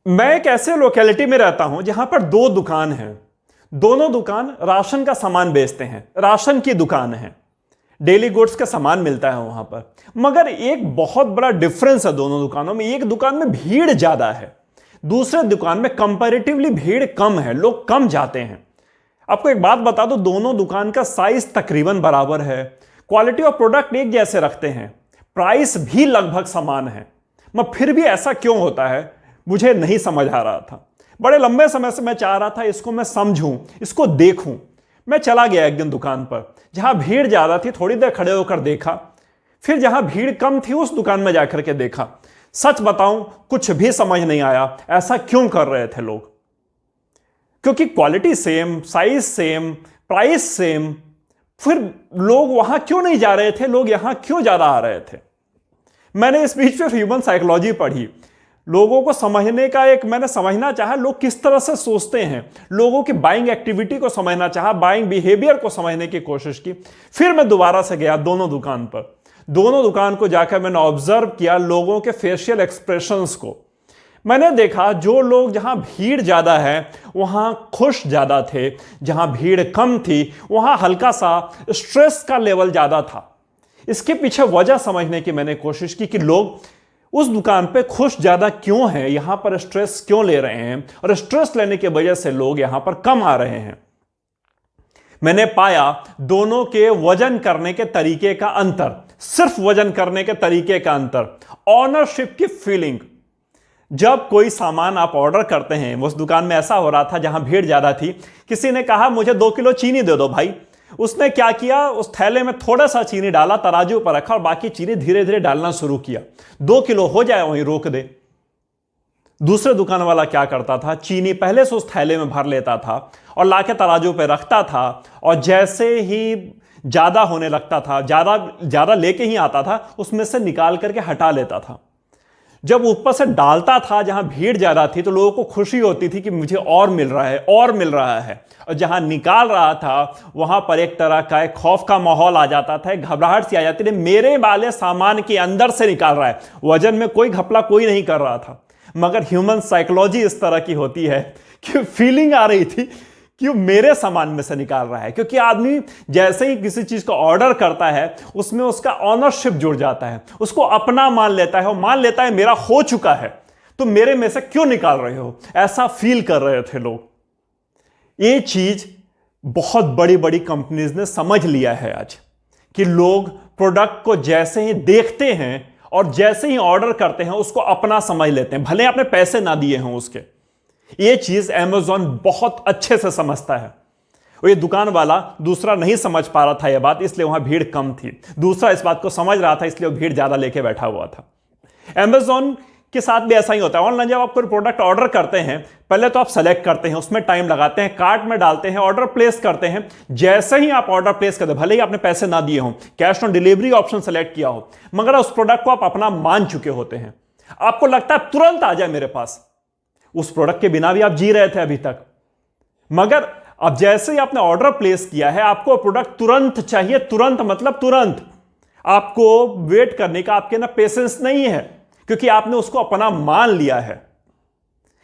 मैं एक ऐसे लोकेलिटी में रहता हूं जहां पर दो दुकान हैं। दोनों दुकान राशन का सामान बेचते हैं, राशन की दुकान है, डेली गुड्स का सामान मिलता है वहां पर। मगर एक बहुत बड़ा डिफरेंस है दोनों दुकानों में। एक दुकान में भीड़ ज्यादा है, दूसरे दुकान में कंपैरेटिवली भीड़ कम है, लोग कम जाते हैं। आपको एक बात बता दो, दोनों दुकान का साइज तकरीबन बराबर है, क्वालिटी ऑफ प्रोडक्ट एक जैसे रखते हैं, प्राइस भी लगभग समान है। मगर फिर भी ऐसा क्यों होता है मुझे नहीं समझ आ रहा था। बड़े लंबे समय से मैं चाह रहा था इसको मैं समझूं, इसको देखूं। मैं चला गया एक दिन दुकान पर, जहां भीड़ ज्यादा थी थोड़ी देर खड़े होकर देखा, फिर जहां भीड़ कम थी उस दुकान में जाकर के देखा। सच बताऊं कुछ भी समझ नहीं आया ऐसा क्यों कर रहे थे लोग। क्योंकि quality same, size same, price same, फिर लोग वहां क्यों नहीं जा रहे थे, लोग यहां क्यों ज्यादा आ रहे थे। मैंने इस बीच में ह्यूमन साइकोलॉजी पढ़ी, लोगों को समझने का एक मैंने समझना चाहा लोग किस तरह से सोचते हैं, लोगों की बाइंग एक्टिविटी को समझना चाहा, बाइंग बिहेवियर को समझने की कोशिश की। फिर मैं दोबारा से गया दोनों दुकान पर, दोनों दुकान को जाकर मैंने ऑब्जर्व किया लोगों के फेशियल एक्सप्रेशंस को। मैंने देखा जो लोग जहां भीड़ ज्यादा है वहां खुश ज्यादा थे, जहां भीड़ कम थी वहां हल्का सा स्ट्रेस का लेवल ज्यादा था। इसके पीछे वजह समझने की मैंने कोशिश की कि लोग उस दुकान पे खुश ज्यादा क्यों हैं, यहां पर स्ट्रेस क्यों ले रहे हैं, और स्ट्रेस लेने की वजह से लोग यहां पर कम आ रहे हैं। मैंने पाया दोनों के वजन करने के तरीके का अंतर, सिर्फ वजन करने के तरीके का अंतर, ऑनरशिप की फीलिंग। जब कोई सामान आप ऑर्डर करते हैं, उस दुकान में ऐसा हो रहा था जहां भीड़ ज्यादा थी, किसी ने कहा मुझे 2 किलो चीनी दे दो भाई। उसने क्या किया, उस थैले में थोड़ा सा चीनी डाला, तराजू पर रखा और बाकी चीनी धीरे धीरे डालना शुरू किया। 2 किलो हो जाए वहीं रोक दे। दूसरे दुकान वाला क्या करता था, चीनी पहले से उस थैले में भर लेता था और लाके तराजू पे रखता था, और जैसे ही ज्यादा होने लगता था, ज्यादा लेके ही आता था, उसमें से निकाल करके हटा लेता था। जब ऊपर से डालता था जहां भीड़ ज्यादा थी तो लोगों को खुशी होती थी कि मुझे और मिल रहा है, और मिल रहा है। और जहां निकाल रहा था वहां पर एक तरह का एक खौफ का माहौल आ जाता था, एक घबराहट सी आ जाती थी, मेरे वाले सामान के अंदर से निकाल रहा है। वजन में कोई घपला कोई नहीं कर रहा था, मगर ह्यूमन साइकोलॉजी इस तरह की होती है कि फीलिंग आ रही थी कि वो मेरे सामान में से निकाल रहा है। क्योंकि आदमी जैसे ही किसी चीज का ऑर्डर करता है उसमें उसका ऑनरशिप जुड़ जाता है, उसको अपना मान लेता है और मान लेता है मेरा हो चुका है तो मेरे में से क्यों निकाल रहे हो, ऐसा फील कर रहे थे लोग। ये चीज बहुत बड़ी बड़ी कंपनीज ने समझ लिया है आज, कि लोग प्रोडक्ट को जैसे ही देखते हैं और जैसे ही ऑर्डर करते हैं उसको अपना समझ लेते हैं, भले आपने पैसे ना दिए हों उसके। ये चीज अमेज़न बहुत अच्छे से समझता है। और ये दुकान वाला दूसरा नहीं समझ पा रहा था ये बात, इसलिए वहां भीड़ कम थी। दूसरा इस बात को समझ रहा था, इसलिए वो भीड़ ज्यादा लेके बैठा हुआ था। अमेज़न के साथ भी ऐसा ही होता है। ऑनलाइन जब आप कोई प्रोडक्ट ऑर्डर करते हैं, पहले तो आप सेलेक्ट करते हैं, उसमें टाइम लगाते हैं, कार्ट में डालते हैं, ऑर्डर प्लेस करते हैं। जैसे ही आप ऑर्डर प्लेस करते हैं, भले ही आपने पैसे ना दिए हों, cash on delivery option select किया हो, मगर उस प्रोडक्ट को आप अपना मान चुके होते हैं। आपको लगता है तुरंत आ जाए मेरे पास, उस प्रोडक्ट के बिना भी आप जी रहे थे अभी तक। मगर अब जैसे ही आपने ऑर्डर प्लेस किया है, आपको प्रोडक्ट तुरंत चाहिए। तुरंत मतलब तुरंत, आपको वेट करने का आपके ना पेशेंस नहीं है, क्योंकि आपने उसको अपना मान लिया है।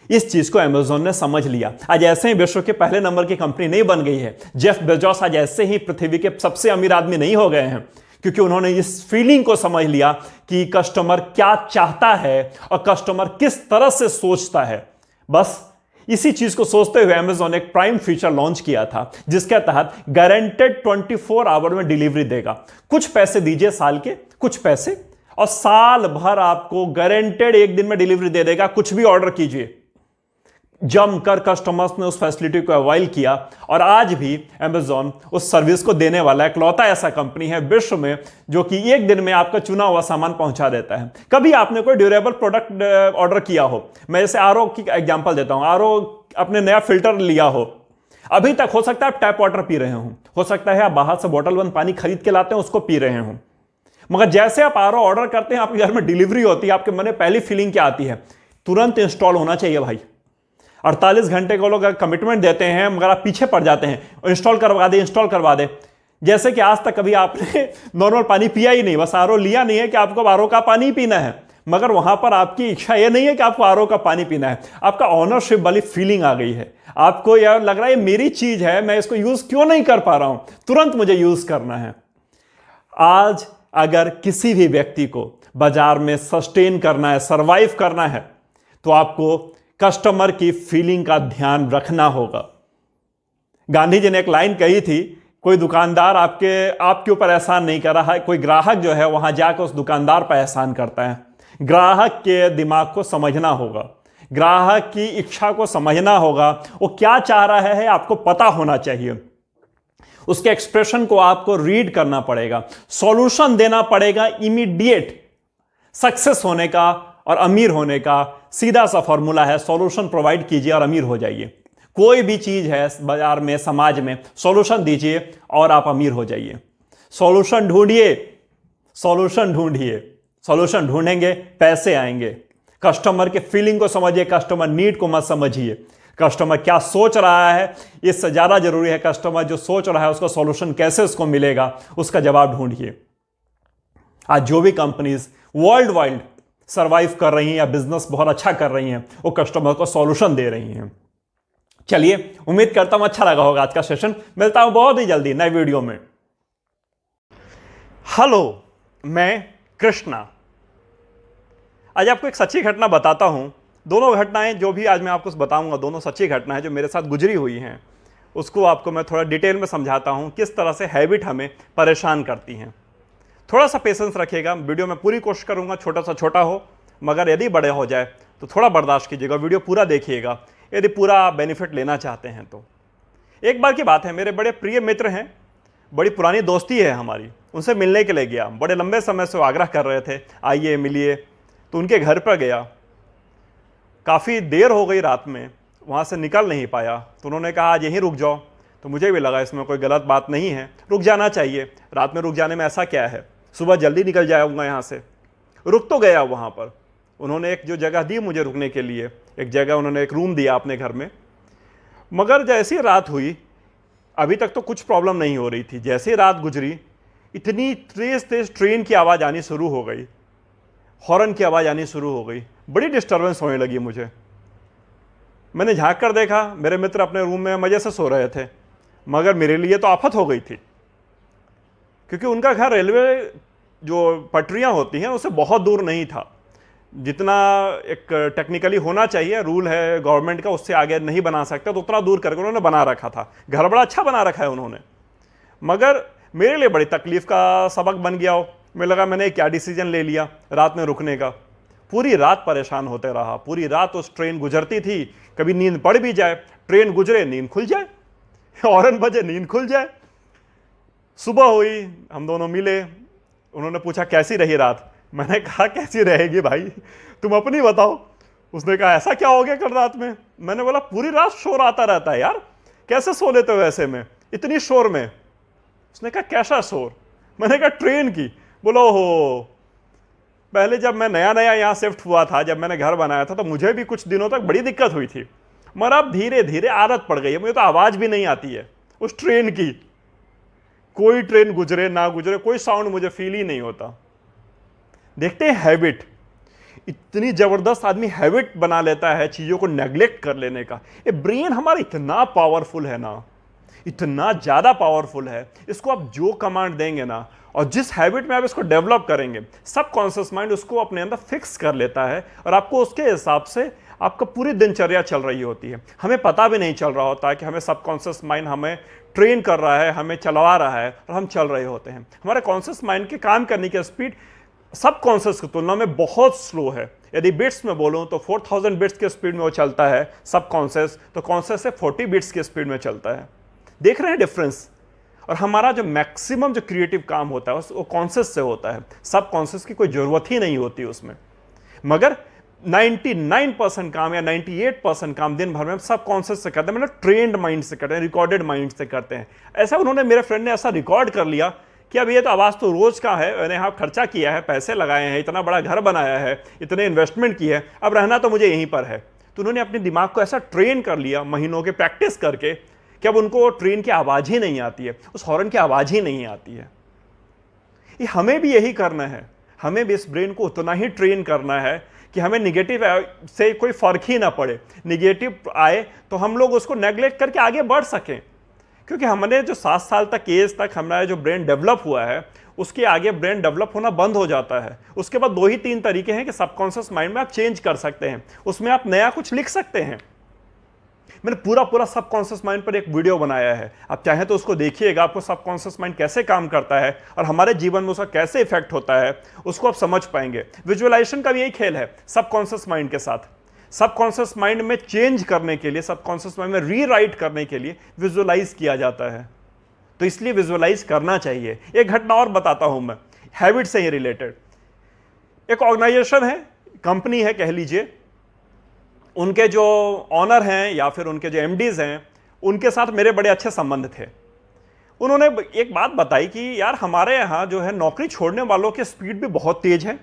इस चीज को अमेज़न ने समझ लिया। आज ऐसे ही विश्व के पहले नंबर की कंपनी नहीं बन गई है। जेफ बेजोस आज ऐसे ही पृथ्वी के सबसे अमीर आदमी नहीं हो गए हैं, क्योंकि उन्होंने इस फीलिंग को समझ लिया कि कस्टमर क्या चाहता है और कस्टमर किस तरह से सोचता है। बस इसी चीज को सोचते हुए अमेज़न एक प्राइम फीचर लॉन्च किया था, जिसके तहत गारंटेड 24 आवर में डिलीवरी देगा। कुछ पैसे दीजिए साल के, कुछ पैसे, और साल भर आपको गारंटेड 1 दिन में डिलीवरी दे देगा, कुछ भी ऑर्डर कीजिए। जमकर कस्टमर्स ने उस फैसिलिटी को अवेल किया, और आज भी अमेज़न उस सर्विस को देने वाला इकलौता ऐसा कंपनी है विश्व में जो कि 1 दिन में आपका चुना हुआ सामान पहुंचा देता है। कभी आपने कोई ड्यूरेबल प्रोडक्ट ऑर्डर किया हो, मैं जैसे आरओ की एग्जांपल देता हूं, आरओ अपने नया फिल्टर लिया हो, अभी तक हो सकता है आप टैप वाटर पी रहे हो सकता है आप बाहर से बोतल बंद पानी खरीद के लाते हैं उसको पी रहे हो, मगर जैसे आप आरओ ऑर्डर करते हैं, आपके घर में डिलीवरी होती है, आपके मन में पहली फीलिंग क्या आती है, तुरंत इंस्टॉल होना चाहिए भाई। 48 घंटे को लोग कमिटमेंट देते हैं, मगर आप पीछे पड़ जाते हैं, इंस्टॉल करवा दे। जैसे कि आज तक कभी आपने नॉर्मल पानी पिया ही नहीं, बस आरओ लिया नहीं है कि आपको आरओ का पानी पीना है, मगर वहां पर आपकी इच्छा यह नहीं है कि आपको आरओ का पानी पीना है, आपका ऑनरशिप वाली फीलिंग आ गई है। आपको यह लग रहा है ये मेरी चीज है, मैं इसको यूज क्यों नहीं कर पा रहा हूं, तुरंत मुझे यूज करना है। आज अगर किसी भी व्यक्ति को बाजार में सस्टेन करना है, सरवाइव करना है, तो आपको कस्टमर की फीलिंग का ध्यान रखना होगा। गांधी जी ने एक लाइन कही थी, कोई दुकानदार आपके ऊपर एहसान नहीं कर रहा है, कोई ग्राहक जो है वहां जाकर उस दुकानदार पर एहसान करता है। ग्राहक के दिमाग को समझना होगा, ग्राहक की इच्छा को समझना होगा, वो क्या चाह रहा है आपको पता होना चाहिए। उसके एक्सप्रेशन को आपको रीड करना पड़ेगा, सॉल्यूशन देना पड़ेगा इमीडिएट। सक्सेस होने का और अमीर होने का सीधा सा फॉर्मूला है, सॉल्यूशन प्रोवाइड कीजिए और अमीर हो जाइए। कोई भी चीज है बाजार में, समाज में, सॉल्यूशन दीजिए और आप अमीर हो जाइए। सॉल्यूशन ढूंढिए, सॉल्यूशन ढूंढिए, सॉल्यूशन ढूंढेंगे पैसे आएंगे। कस्टमर के फीलिंग को समझिए, कस्टमर नीड को मत समझिए। कस्टमर क्या सोच रहा है इससे ज्यादा जरूरी है कस्टमर जो सोच रहा है उसका सॉल्यूशन कैसे उसको मिलेगा, उसका जवाब ढूंढिए। आज जो भी कंपनीज वर्ल्ड वाइड सर्वाइव कर रही हैं या बिजनेस बहुत अच्छा कर रही हैं, वो कस्टमर को सॉल्यूशन दे रही हैं। चलिए, उम्मीद करता हूं अच्छा लगा होगा आज का सेशन। मिलता हूं बहुत ही जल्दी नए वीडियो में। हेलो, मैं कृष्णा। आज आपको एक सच्ची घटना बताता हूं। दोनों घटनाएं जो भी आज मैं आपको बताऊंगा, दोनों सच्ची घटनाएं जो मेरे साथ गुजरी हुई हैं, उसको आपको मैं थोड़ा डिटेल में समझाता हूं किस तरह से हैबिट हमें परेशान करती हैं। थोड़ा सा पेशेंस रखिएगा, वीडियो में पूरी कोशिश करूंगा छोटा सा छोटा हो, मगर यदि बड़े हो जाए तो थोड़ा बर्दाश्त कीजिएगा, वीडियो पूरा देखिएगा यदि पूरा बेनिफिट लेना चाहते हैं तो। एक बार की बात है, मेरे बड़े प्रिय मित्र हैं, बड़ी पुरानी दोस्ती है हमारी, उनसे मिलने के लिए गया। बड़े लंबे समय से वो आग्रह कर रहे थे आइए मिलिए, तो उनके घर पर गया। काफ़ी देर हो गई रात में, वहाँ से निकल नहीं पाया, तो उन्होंने कहा आज यहीं रुक जाओ। तो मुझे भी लगा इसमें कोई गलत बात नहीं है, रुक जाना चाहिए, रात में रुक जाने में ऐसा क्या है, सुबह जल्दी निकल जाऊँगा यहाँ से। रुक तो गया वहाँ पर। उन्होंने एक जो जगह दी मुझे रुकने के लिए, एक जगह उन्होंने एक रूम दिया अपने घर में। मगर जैसी रात हुई, अभी तक तो कुछ प्रॉब्लम नहीं हो रही थी, जैसे रात गुजरी इतनी तेज तेज ट्रेन की आवाज़ आनी शुरू हो गई, हॉर्न की आवाज़ आनी शुरू हो गई, बड़ी डिस्टर्बेंस होने लगी मुझे। मैंने झांक कर देखा, मेरे मित्र अपने रूम में मज़े से सो रहे थे, मगर मेरे लिए तो आफत हो गई थी, क्योंकि उनका घर रेलवे जो पटरियां होती हैं उससे बहुत दूर नहीं था। जितना एक टेक्निकली होना चाहिए, रूल है गवर्नमेंट का, उससे आगे नहीं बना सकते, तो उतना दूर करके उन्होंने बना रखा था। घर बड़ा अच्छा बना रखा है उन्होंने, मगर मेरे लिए बड़ी तकलीफ का सबक बन गया हो। मुझे लगा मैंने क्या डिसीजन ले लिया रात में रुकने का। पूरी रात परेशान होते रहा, पूरी रात उस ट्रेन गुजरती थी, कभी नींद पड़ भी जाए, ट्रेन गुजरे नींद खुल जाए, हॉर्न बजे नींद खुल जाए। सुबह हुई, हम दोनों मिले, उन्होंने पूछा कैसी रही रात। मैंने कहा कैसी रहेगी भाई, तुम अपनी बताओ। उसने कहा ऐसा क्या हो गया कल रात में। मैंने बोला पूरी रात शोर आता रहता है यार, कैसे सो लेते हो ऐसे में, इतनी शोर में। उसने कहा कैसा शोर। मैंने कहा ट्रेन की। बोलो हो, पहले जब मैं नया नया यहाँ शिफ्ट हुआ था, जब मैंने घर बनाया था, तो मुझे भी कुछ दिनों तक बड़ी दिक्कत हुई थी, मगर अब धीरे धीरे आदत पड़ गई है। मुझे तो आवाज़ भी नहीं आती है उस ट्रेन की, कोई ट्रेन गुजरे ना गुजरे कोई साउंड मुझे फील ही नहीं होता। देखते हैं हैबिट, इतनी जबरदस्त आदमी हैबिट बना लेता है चीज़ों को नेग्लेक्ट कर लेने का। ये ब्रेन हमारा इतना पावरफुल है ना, इतना ज़्यादा पावरफुल है, इसको आप जो कमांड देंगे ना और जिस हैबिट में आप इसको डेवलप करेंगे, सब कॉन्शियस माइंड उसको अपने अंदर फिक्स कर लेता है और आपको उसके हिसाब से आपका पूरी दिनचर्या चल रही होती है। हमें पता भी नहीं चल रहा होता कि हमें सबकॉन्शियस माइंड हमें ट्रेन कर रहा है, हमें चलवा रहा है और हम चल रहे होते हैं। हमारे कॉन्शियस माइंड के काम करने की स्पीड सब कॉन्शियस की तुलना में बहुत स्लो है। यदि बिट्स में बोलूं तो 4000 बिट्स की स्पीड में वो चलता है सब कॉन्शियस, तो कॉन्शियस से 40 बिट्स की स्पीड में चलता है। देख रहे हैं डिफरेंस। और हमारा जो मैक्सिमम जो क्रिएटिव काम होता है वो कॉन्शियस से होता है, सब कॉन्शियस की कोई ज़रूरत ही नहीं होती उसमें। मगर 99% काम या 98% काम दिन भर में सब कॉन्शियस से करते हैं, मतलब ट्रेंड माइंड से करते हैं, रिकॉर्डेड माइंड से करते हैं। ऐसा उन्होंने, मेरे फ्रेंड ने ऐसा रिकॉर्ड कर लिया कि अब ये तो आवाज़ तो रोज़ का है, मैंने यहाँ खर्चा किया है, पैसे लगाए हैं, इतना बड़ा घर बनाया है, इतने इन्वेस्टमेंट की है, अब रहना तो मुझे यहीं पर है। तो उन्होंने अपने दिमाग को ऐसा ट्रेन कर लिया महीनों के प्रैक्टिस करके कि अब उनको ट्रेन की आवाज़ ही नहीं आती है, उस हॉर्न की आवाज़ ही नहीं आती है। ये हमें भी यही करना है। हमें भी इस ब्रेन को उतना ही ट्रेन करना है कि हमें निगेटिव से कोई फर्क ही ना पड़े। निगेटिव आए तो हम लोग उसको नेग्लेक्ट करके आगे बढ़ सकें, क्योंकि हमने जो 7 साल तक एज तक हमारा जो ब्रेन डेवलप हुआ है उसके आगे ब्रेन डेवलप होना बंद हो जाता है। उसके बाद 2 ही 3 तरीके हैं कि सबकॉन्शियस माइंड में आप चेंज कर सकते हैं, उसमें आप नया कुछ लिख सकते हैं। मैंने पूरा सबकॉन्शियस माइंड पर एक वीडियो बनाया है, आप चाहें तो उसको देखिएगा, आपको सबकॉन्शियस माइंड कैसे काम करता है और हमारे जीवन में उसका कैसे इफेक्ट होता है उसको आप समझ पाएंगे। विजुअलाइजेशन का भी यही खेल है सबकॉन्शियस माइंड के साथ। सबकॉन्शियस माइंड में चेंज करने के लिए, सबकॉन्शियस माइंड में रीराइट करने के लिए विजुअलाइज किया जाता है, तो इसलिए विजुअलाइज करना चाहिए। एक घटना और बताता हूं मैं, हैबिट से ही रिलेटेड। एक ऑर्गेनाइजेशन है, कंपनी है कह लीजिए, उनके जो ऑनर हैं या फिर उनके जो एमडीज हैं उनके साथ मेरे बड़े अच्छे संबंध थे। उन्होंने एक बात बताई कि यार हमारे यहाँ जो है नौकरी छोड़ने वालों की स्पीड भी बहुत तेज है,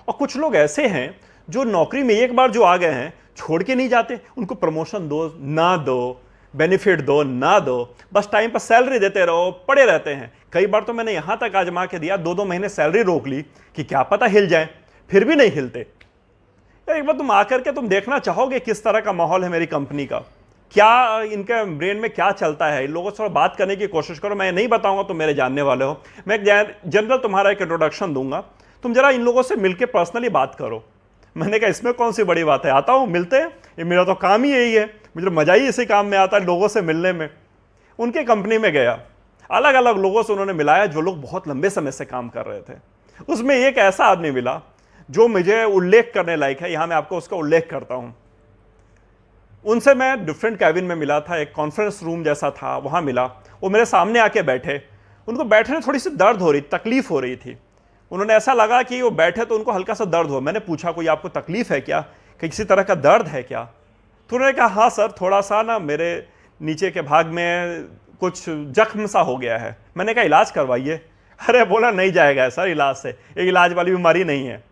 और कुछ लोग ऐसे हैं जो नौकरी में एक बार जो आ गए हैं छोड़ के नहीं जाते। उनको प्रमोशन दो ना दो, बेनिफिट दो ना दो, बस टाइम पर सैलरी देते रहो, पड़े रहते हैं। कई बार तो मैंने यहाँ तक आजमा के दिया, 2-2 महीने सैलरी रोक ली कि क्या पता हिल जाए, फिर भी नहीं हिलते। एक बार तुम आकर के तुम देखना चाहोगे किस तरह का माहौल है मेरी कंपनी का, क्या इनके ब्रेन में क्या चलता है। इन लोगों से बात करने की कोशिश करो, मैं नहीं बताऊंगा, तुम मेरे जानने वाले हो। मैं एक जनरल तुम्हारा एक इंट्रोडक्शन दूंगा, तुम जरा इन लोगों से मिलकर पर्सनली बात करो। मैंने कहा इसमें कौन सी बड़ी बात है, आता हूँ, मिलते हैं, ये मेरा तो काम ही यही है, मुझे मजा ही इसी काम में आता है, लोगों से मिलने में। उनके कंपनी में गया, अलग अलग लोगों से उन्होंने मिलाया जो लोग बहुत लंबे समय से काम कर रहे थे। उसमें एक ऐसा आदमी मिला जो मुझे उल्लेख करने लायक है, यहां मैं आपको उसका उल्लेख करता हूं। उनसे मैं डिफरेंट कैबिन में मिला था, एक कॉन्फ्रेंस रूम जैसा था, वहां मिला। वो मेरे सामने आके बैठे, उनको बैठने में थोड़ी सी दर्द हो रही, तकलीफ हो रही थी। उन्होंने ऐसा लगा कि वो बैठे तो उनको हल्का सा दर्द हो। मैंने पूछा कोई आपको तकलीफ है क्या, किसी तरह का दर्द है क्या? तो उन्होंने कहा हाँ सर, थोड़ा सा ना मेरे नीचे के भाग में कुछ जख्म सा हो गया है। मैंने कहा इलाज करवाइए। अरे बोला नहीं जाएगा सर इलाज से, ये इलाज वाली बीमारी नहीं है।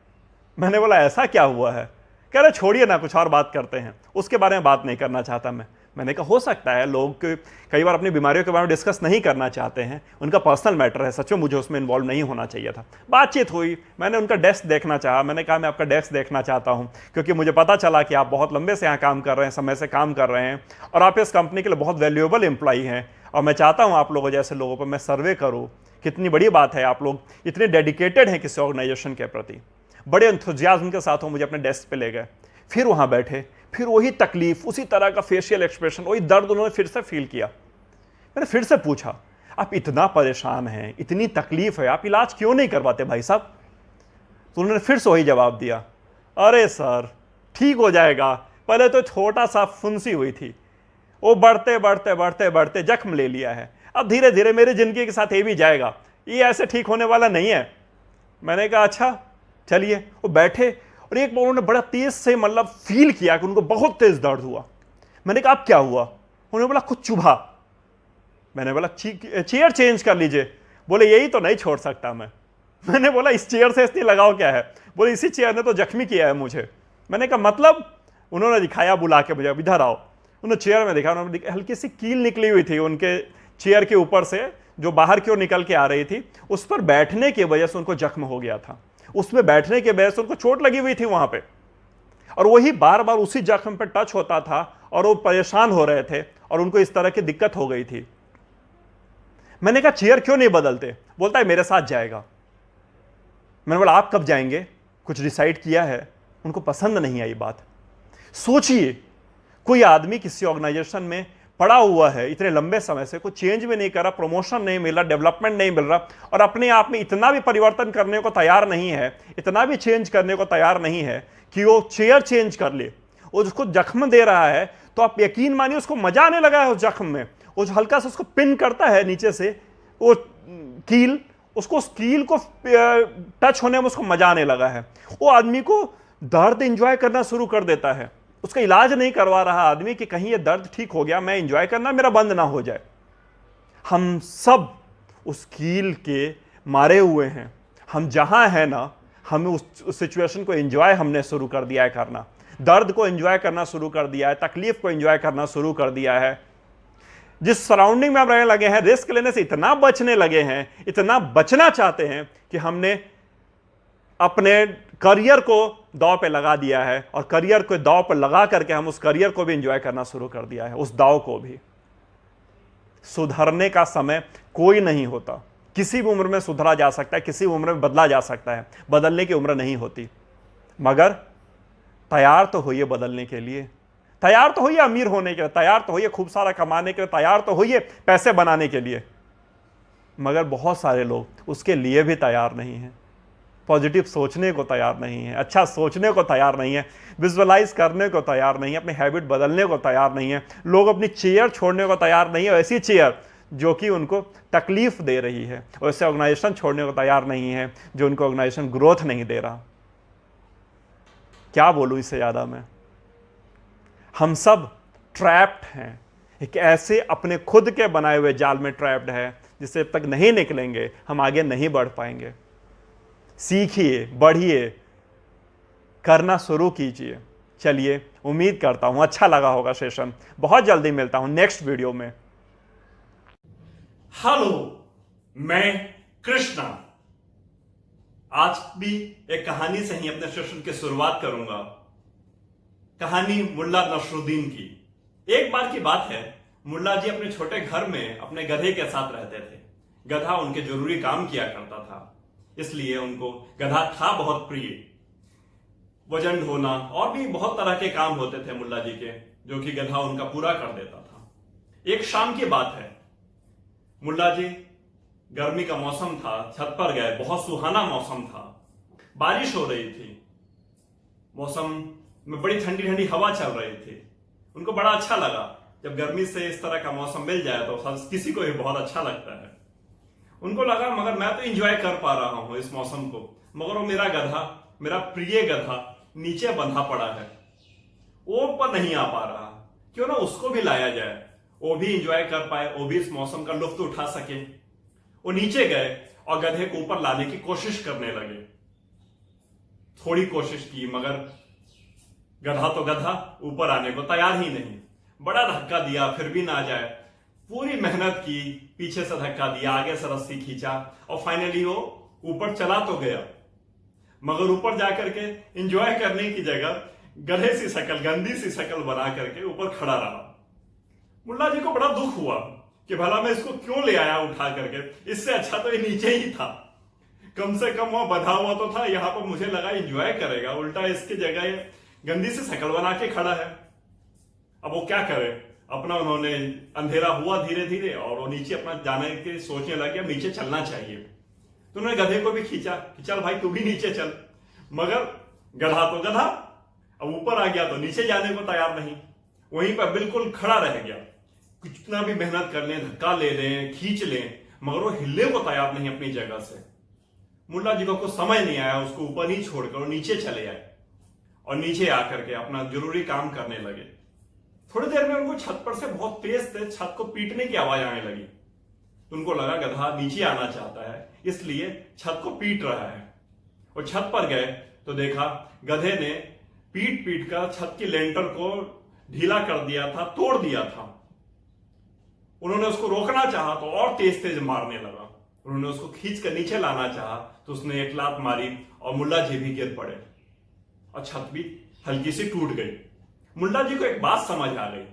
मैंने बोला ऐसा क्या हुआ है? कह रहे छोड़िए ना, कुछ और बात करते हैं, उसके बारे में बात नहीं करना चाहता मैं। मैंने कहा हो सकता है लोग कई बार अपनी बीमारियों के बारे में डिस्कस नहीं करना चाहते हैं, उनका पर्सनल मैटर है, सच में मुझे उसमें इन्वॉल्व नहीं होना चाहिए था। बातचीत हुई, मैंने उनका डेस्क देखना चाहा। मैंने कहा मैं आपका डेस्क देखना चाहता हूं, क्योंकि मुझे पता चला कि आप बहुत लंबे से यहाँ काम कर रहे हैं, समय से काम कर रहे हैं, और आप इस कंपनी के लिए बहुत वैल्यूएबल एम्प्लॉई हैं, और मैं चाहता हूँ आप लोगों जैसे लोगों पर मैं सर्वे करूँ। कितनी बड़ी बात है, आप लोग इतने डेडिकेटेड हैं किसी ऑर्गेनाइजेशन के प्रति। बड़े एंथुसियाज्म के साथ वो मुझे अपने डेस्क पे ले गए, फिर वहां बैठे, फिर वही तकलीफ, उसी तरह का फेशियल एक्सप्रेशन, वही दर्द उन्होंने फिर से फील किया। मैंने फिर से पूछा आप इतना परेशान हैं, इतनी तकलीफ है, आप इलाज क्यों नहीं करवाते भाई साहब? तो उन्होंने फिर से वही जवाब दिया, अरे सर ठीक हो जाएगा, पहले तो छोटा सा फुंसी हुई थी, वो बढ़ते बढ़ते बढ़ते बढ़ते जख्म ले लिया है, अब धीरे धीरे मेरी जिंदगी के साथ ये भी जाएगा, ये ऐसे ठीक होने वाला नहीं है। मैंने कहा अच्छा चलिए। वो बैठे और एक बार उन्होंने बड़ा तेज से मतलब फील किया कि उनको बहुत तेज दर्द हुआ। मैंने कहा अब क्या हुआ? उन्होंने बोला कुछ चुभा। मैंने बोला चेयर चेंज कर लीजिए। बोले यही तो नहीं छोड़ सकता मैं। मैंने बोला इस चेयर से इतनी लगाव क्या है? बोले इसी चेयर ने तो जख्मी किया है मुझे। मैंने कहा मतलब? उन्होंने दिखाया बुला के मुझे, इधर आओ। उन्होंने चेयर में देखा, उन्होंने हल्की सी कील निकली हुई थी उनके चेयर के ऊपर से, जो बाहर की ओर निकल के आ रही थी, उस पर बैठने की वजह से उनको जख्म हो गया था, उसमें बैठने के वजह से उनको चोट लगी हुई थी वहां पे, और वही बार बार उसी जख्म पे टच होता था और वो परेशान हो रहे थे और उनको इस तरह की दिक्कत हो गई थी। मैंने कहा चेयर क्यों नहीं बदलते? बोलता है मेरे साथ जाएगा। मैंने बोला आप कब जाएंगे, कुछ डिसाइड किया है? उनको पसंद नहीं आई बात। सोचिए कोई आदमी किसी ऑर्गेनाइजेशन में पड़ा हुआ है इतने लंबे समय से, कोई चेंज भी नहीं कर रहा, प्रमोशन नहीं मिल रहा, डेवलपमेंट नहीं मिल रहा, और अपने आप में इतना भी परिवर्तन करने को तैयार नहीं है, इतना भी चेंज करने को तैयार नहीं है कि वो चेयर चेंज कर ले। वो उसको जख्म दे रहा है तो आप यकीन मानिए उसको मजा आने लगा है उस जख्म में। वो जो हल्का सा उसको पिन करता है नीचे से वो कील, उसको उस कील को टच होने में उसको मजा आने लगा है। वो आदमी को दर्द एंजॉय करना शुरू कर देता है। उसका इलाज नहीं करवा रहा आदमी कि कहीं ये दर्द ठीक हो गया, मैं एंजॉय करना मेरा बंद ना हो जाए। हम सब उस कील के मारे हुए हैं। हम जहां हैं ना, हमें उस सिचुएशन को एंजॉय हमने शुरू कर दिया है करना, दर्द को एंजॉय करना शुरू कर दिया है, तकलीफ को एंजॉय करना शुरू कर दिया है। जिस सराउंडिंग में हम रहने लगे हैं, रिस्क लेने से इतना बचने लगे हैं, इतना बचना चाहते हैं कि हमने अपने करियर को दांव पे लगा दिया है और करियर को दांव पर लगा करके हम उस करियर को भी एंजॉय करना शुरू कर दिया है, उस दांव को भी। सुधरने का समय कोई नहीं होता, किसी भी उम्र में सुधरा जा सकता है, किसी भी उम्र में बदला जा सकता है, बदलने की उम्र नहीं होती। मगर तैयार तो होइए बदलने के लिए, तैयार तो होइए अमीर होने के लिए, तैयार तो होइए खूब सारा कमाने के लिए, तैयार तो होइए पैसे बनाने के लिए। मगर बहुत सारे लोग उसके लिए भी तैयार नहीं हैं, पॉजिटिव सोचने को तैयार नहीं है, अच्छा सोचने को तैयार नहीं है, विजुअलाइज करने को तैयार नहीं है, अपनी हैबिट बदलने को तैयार नहीं है। लोग अपनी चेयर छोड़ने को तैयार नहीं है, ऐसी चेयर जो कि उनको तकलीफ दे रही है, और ऐसे ऑर्गेनाइजेशन छोड़ने को तैयार नहीं है जो उनको ऑर्गेनाइजेशन ग्रोथ नहीं दे रहा। क्या बोलूं इससे ज्यादा मैं। हम सब ट्रैप्ड हैं, एक ऐसे अपने खुद के बनाए हुए जाल में ट्रैप्ड है जिससे तक नहीं निकलेंगे हम आगे नहीं बढ़ पाएंगे। सीखिए, बढ़िए, करना शुरू कीजिए। चलिए, उम्मीद करता हूं अच्छा लगा होगा सेशन। बहुत जल्दी मिलता हूं नेक्स्ट वीडियो में। हेलो, मैं कृष्णा। आज भी एक कहानी से ही अपने सेशन की शुरुआत करूंगा। कहानी मुल्ला नसरुद्दीन की। एक बार की बात है, मुल्ला जी अपने छोटे घर में अपने गधे के साथ रहते थे। गधा उनके जरूरी काम किया करता था, इसलिए उनको गधा था बहुत प्रिय। वजन ढोना और भी बहुत तरह के काम होते थे मुल्ला जी के, जो कि गधा उनका पूरा कर देता था। एक शाम की बात है, मुल्ला जी, गर्मी का मौसम था, छत पर गए। बहुत सुहाना मौसम था, बारिश हो रही थी, मौसम में बड़ी ठंडी ठंडी हवा चल रही थी। उनको बड़ा अच्छा लगा। जब गर्मी से इस तरह का मौसम मिल जाए तो किसी को भी बहुत अच्छा लगता है। उनको लगा मगर मैं तो एंजॉय कर पा रहा हूं इस मौसम को, मगर वो मेरा गधा, मेरा प्रिय गधा नीचे बंधा पड़ा है, वो ऊपर नहीं आ पा रहा। क्यों ना उसको भी लाया जाए, वो भी एंजॉय कर पाए, वो भी इस मौसम का लुत्फ उठा सके। वो नीचे गए और गधे को ऊपर लाने की कोशिश करने लगे। थोड़ी कोशिश की, मगर गधा तो गधा ऊपर आने को तैयार ही नहीं। बड़ा धक्का दिया, फिर भी ना जाए। पूरी मेहनत की, पीछे से धक्का दिया, आगे से रस्सी खींचा और फाइनली वो ऊपर चला तो गया। मगर ऊपर जाकर के एंजॉय करने की जगह गधे सी शक्ल, गंदी सी शक्ल बना करके ऊपर खड़ा रहा। मुल्ला जी को बड़ा दुख हुआ कि भला मैं इसको क्यों ले आया उठा करके, इससे अच्छा तो ये नीचे ही था। कम से कम वहां बंधा हुआ तो था, यहां पर मुझे लगा एंजॉय करेगा, उल्टा इसकी जगह गंदी सी शक्ल बना के खड़ा है। अब वो क्या करे, अपना उन्होंने, अंधेरा हुआ धीरे धीरे और वो नीचे अपना जाने के सोचने लगे, अब नीचे चलना चाहिए। तो उन्होंने गधे को भी खींचा कि चल भाई तू भी नीचे चल। मगर गधा तो गधा, अब ऊपर आ गया तो नीचे जाने को तैयार नहीं, वहीं पर बिल्कुल खड़ा रह गया। कितना भी मेहनत कर लें, धक्का ले लें, खींच लें, मगर वो हिलने को तैयार नहीं अपनी जगह से। मुल्ला जी को कुछ समझ नहीं आया, उसको ऊपर ही छोड़कर नीचे चले आए और नीचे आकर के अपना जरूरी काम करने लगे। थोड़ी देर में उनको छत पर से बहुत तेज छत को पीटने की आवाज आने लगी। उनको लगा गधा नीचे आना चाहता है, इसलिए छत को पीट रहा है। और छत पर गए तो देखा गधे ने पीट पीट कर छत की लेंटर को ढीला कर दिया था, तोड़ दिया था। उन्होंने उसको रोकना चाहा तो और तेज तेज मारने लगा। उन्होंने उसको खींच कर नीचे लाना चाहा तो उसने एक लात मारी और मुल्ला जी भी गिर पड़े और छत भी हल्की सी टूट गई। मुल्ला जी को एक बात समझ आ गई,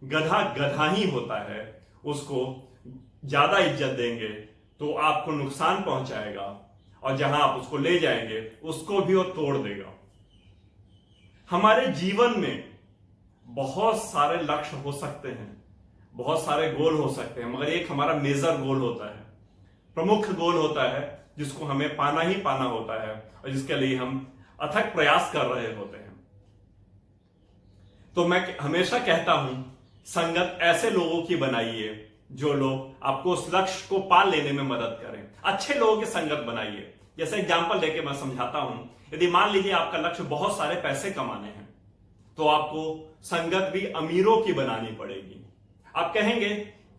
गधा गधा ही होता है, उसको ज्यादा इज्जत देंगे तो आपको नुकसान पहुंचाएगा और जहां आप उसको ले जाएंगे उसको भी वो तोड़ देगा। हमारे जीवन में बहुत सारे लक्ष्य हो सकते हैं, बहुत सारे गोल हो सकते हैं, मगर एक हमारा मेजर गोल होता है, प्रमुख गोल होता है, जिसको हमें पाना ही पाना होता है और जिसके लिए हम अथक प्रयास कर रहे होते हैं। तो मैं हमेशा कहता हूं, संगत ऐसे लोगों की बनाइए जो लोग आपको उस लक्ष्य को पा लेने में मदद करें। अच्छे लोगों की संगत बनाइए। जैसे एग्जांपल लेके मैं समझाता हूं, यदि मान लीजिए आपका लक्ष्य बहुत सारे पैसे कमाने हैं, तो आपको संगत भी अमीरों की बनानी पड़ेगी। आप कहेंगे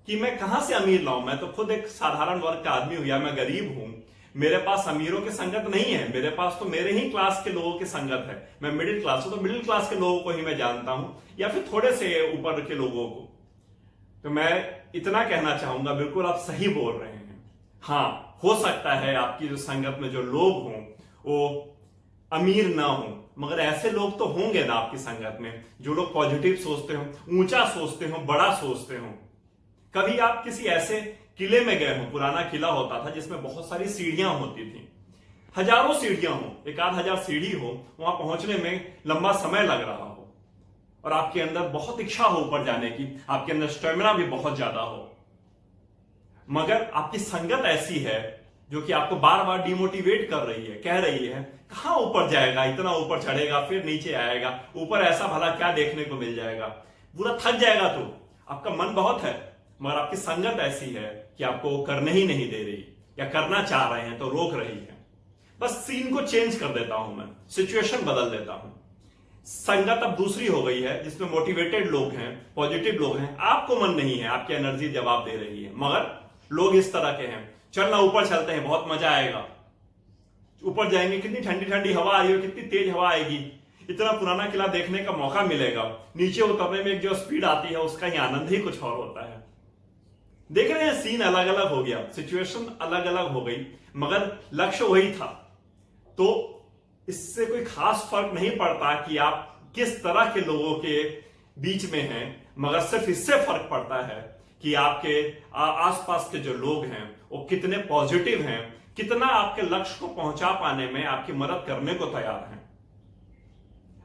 कि मैं कहां से अमीर लाऊं, मैं तो खुद एक साधारण वर्ग का आदमी हूं या मैं गरीब हूं, मेरे पास अमीरों की संगत नहीं है, मेरे पास तो मेरे ही क्लास के लोगों की संगत है। मैं मिडिल क्लास हूं तो मिडिल क्लास के लोगों को ही मैं जानता हूं या फिर थोड़े से ऊपर के लोगों को। तो मैं इतना कहना चाहूंगा, बिल्कुल आप सही बोल रहे हैं। हाँ, हो सकता है आपकी जो संगत में जो लोग हों वो अमीर ना हो, मगर ऐसे लोग तो होंगे ना आपकी संगत में जो लोग पॉजिटिव सोचते हो, ऊंचा सोचते हो, बड़ा सोचते हो। कभी आप किसी ऐसे किले में गए हो, पुराना किला होता था जिसमें बहुत सारी सीढ़ियां होती थी, हजारों सीढ़ियां हो, 1,000 सीढ़ी हो, वहां पहुंचने में लंबा समय लग रहा हो और आपके अंदर बहुत इच्छा हो ऊपर जाने की, आपके अंदर स्टेमिना भी बहुत ज्यादा हो, मगर आपकी संगत ऐसी है जो कि आपको बार बार डिमोटिवेट कर रही है, कह रही है कहां ऊपर जाएगा, इतना ऊपर चढ़ेगा फिर नीचे आएगा, ऊपर ऐसा भला क्या देखने को मिल जाएगा, पूरा थक जाएगा। तो आपका मन बहुत है मगर आपकी संगत ऐसी है कि आपको वो करने ही नहीं दे रही, या करना चाह रहे हैं तो रोक रही है। बस सीन को चेंज कर देता हूं, मैं सिचुएशन बदल देता हूं। संगत अब दूसरी हो गई है जिसमें मोटिवेटेड लोग हैं, पॉजिटिव लोग हैं, आपको मन नहीं है, आपकी एनर्जी जवाब दे रही है, मगर लोग इस तरह के हैं, चलना ऊपर चलते हैं, बहुत मजा आएगा, ऊपर जाएंगे, कितनी ठंडी ठंडी हवा आ रही है, कितनी तेज हवा आएगी, इतना पुराना किला देखने का मौका मिलेगा, नीचे उतरने में एक जो स्पीड आती है उसका ही आनंद ही कुछ और होता है। देख रहे हैं, सीन अलग अलग हो गया, सिचुएशन अलग अलग हो गई, मगर लक्ष्य वही था। तो इससे कोई खास फर्क नहीं पड़ता कि आप किस तरह के लोगों के बीच में हैं, मगर सिर्फ इससे फर्क पड़ता है कि आपके आसपास के जो लोग हैं वो कितने पॉजिटिव हैं, कितना आपके लक्ष्य को पहुंचा पाने में आपकी मदद करने को तैयार हैं।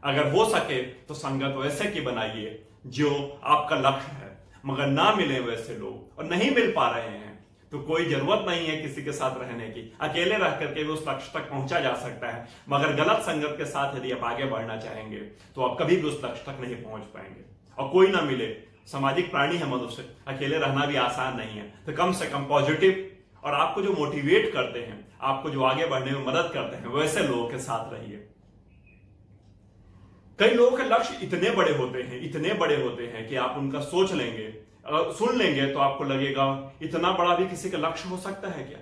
अगर हो सके तो संगत वैसे की बनाइए जो आपका लक्ष्य है, मगर ना मिले वैसे लोग और नहीं मिल पा रहे हैं तो कोई जरूरत नहीं है किसी के साथ रहने की, अकेले रह करके भी उस लक्ष्य तक पहुंचा जा सकता है। मगर गलत संगत के साथ यदि आप आगे बढ़ना चाहेंगे तो आप कभी भी उस लक्ष्य तक नहीं पहुंच पाएंगे। और कोई ना मिले, सामाजिक प्राणी है मनुष्य, अकेले रहना भी आसान नहीं है, तो कम से कम पॉजिटिव और आपको जो मोटिवेट करते हैं, आपको जो आगे बढ़ने में मदद करते हैं, वैसे लोगों के साथ रहिए। कई लोगों के लक्ष्य इतने बड़े होते हैं, इतने बड़े होते हैं कि आप उनका सोच लेंगे, सुन लेंगे तो आपको लगेगा इतना बड़ा भी किसी का लक्ष्य हो सकता है क्या।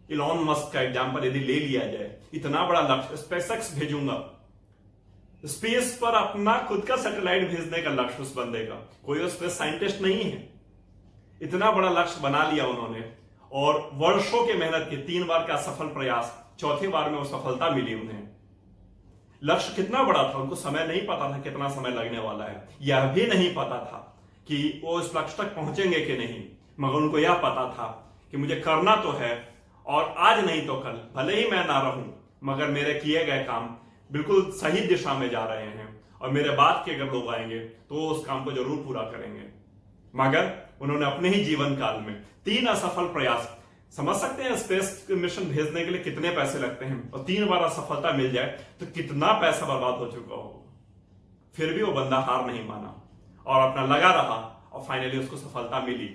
इलॉन मस्क का एग्जांपल यदि ले लिया जाए, इतना बड़ा लक्ष्य, स्पेसएक्स भेजूंगा, स्पेस पर अपना खुद का सैटेलाइट भेजने का लक्ष्य उस बंदे का, कोई स्पेस साइंटिस्ट नहीं है, इतना बड़ा लक्ष्य बना लिया उन्होंने और वर्षों की मेहनत की, 3 बार का असफल प्रयास, चौथी बार में वो सफलता मिली उन्हें। लक्ष्य कितना बड़ा था, उनको समय नहीं पता था कितना समय लगने वाला है, यह भी नहीं पता था कि वो इस लक्ष्य तक पहुंचेंगे कि नहीं, मगर उनको यह पता था कि मुझे करना तो है और आज नहीं तो कल, भले ही मैं ना रहूं मगर मेरे किए गए काम बिल्कुल सही दिशा में जा रहे हैं और मेरे बाद के अगर लोग आएंगे तो उस काम को जरूर पूरा करेंगे। मगर उन्होंने अपने ही जीवन काल में 3 असफल प्रयास, समझ सकते हैं स्पेस मिशन भेजने के लिए कितने पैसे लगते हैं, और 3 बार असफलता मिल जाए तो कितना पैसा बर्बाद हो चुका हो। फिर भी वो बंदा हार नहीं माना और अपना लगा रहा और फाइनली उसको सफलता मिली।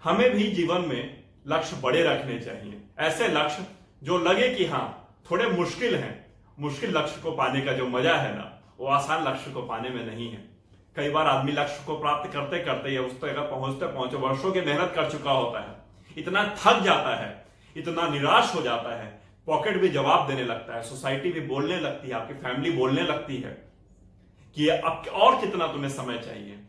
हमें भी जीवन में लक्ष्य बड़े रखने चाहिए, ऐसे लक्ष्य जो लगे कि हाँ थोड़े मुश्किल हैं। मुश्किल लक्ष्य को पाने का जो मजा है ना, वो आसान लक्ष्य को पाने में नहीं है। कई बार आदमी लक्ष्य को प्राप्त करते करते या उस तक पहुंचते पहुंचे वर्षों की मेहनत कर चुका होता है, इतना थक जाता है, इतना निराश हो जाता है, पॉकेट भी जवाब देने लगता है, सोसाइटी भी बोलने लगती है, आपकी फैमिली बोलने लगती है कि अब और कितना तुम्हें समय चाहिए।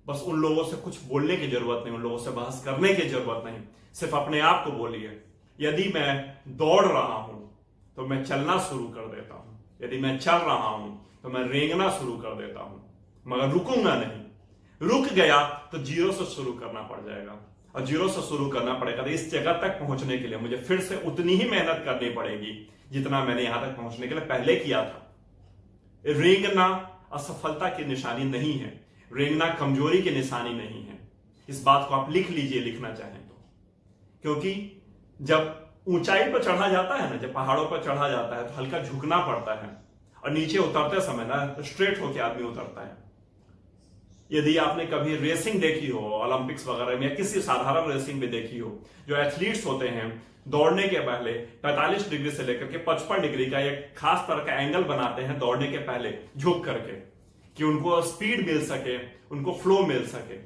बस उन लोगों से कुछ बोलने की जरूरत नहीं, उन लोगों से बहस करने की जरूरत नहीं, सिर्फ अपने आप को बोलिए, यदि मैं दौड़ रहा हूं तो मैं चलना शुरू कर देता हूं, यदि मैं चल रहा हूं तो मैं रेंगना शुरू कर देता हूं, मगर रुकूंगा नहीं। रुक गया तो जीरो से शुरू करना पड़ जाएगा, और जीरो से शुरू करना पड़ेगा तो इस जगह तक पहुंचने के लिए मुझे फिर से उतनी ही मेहनत करनी पड़ेगी जितना मैंने यहां तक पहुंचने के लिए पहले किया था। रेंगना असफलता की निशानी नहीं है, रेंगना कमजोरी की निशानी नहीं है। इस बात को आप लिख लीजिए, लिखना चाहें तो, क्योंकि जब ऊंचाई पर चढ़ा जाता है ना, जब पहाड़ों पर चढ़ा जाता है तो हल्का झुकना पड़ता है, और नीचे उतरते समय ना स्ट्रेट होकर आदमी उतरता है। यदि आपने कभी रेसिंग देखी हो, ओलंपिक्स वगैरह में, या किसी साधारण रेसिंग भी देखी हो, जो एथलीट्स होते हैं दौड़ने के पहले 45 डिग्री से लेकर के 55 डिग्री का एक खास तरह का एंगल बनाते हैं दौड़ने के पहले झुक करके, कि उनको स्पीड मिल सके, उनको फ्लो मिल सके।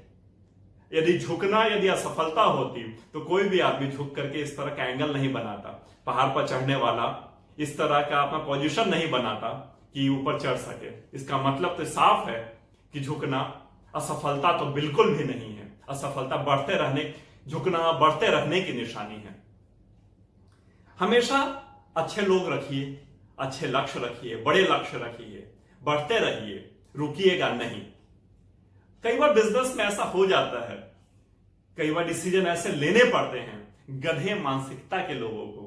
यदि झुकना यदि असफलता होती तो कोई भी आदमी झुक करके इस तरह का एंगल नहीं बनाता, पहाड़ पर चढ़ने वाला इस तरह का अपना पोजीशन नहीं बनाता कि ऊपर चढ़ सके। इसका मतलब तो साफ है कि झुकना असफलता तो बिल्कुल भी नहीं है, असफलता बढ़ते रहने, झुकना बढ़ते रहने की निशानी है। हमेशा अच्छे लोग रखिए, अच्छे लक्ष्य रखिए, बड़े लक्ष्य रखिए, बढ़ते रहिए, रुकिएगा नहीं। कई बार बिजनेस में ऐसा हो जाता है, कई बार डिसीजन ऐसे लेने पड़ते हैं गधे मानसिकता के लोगों को,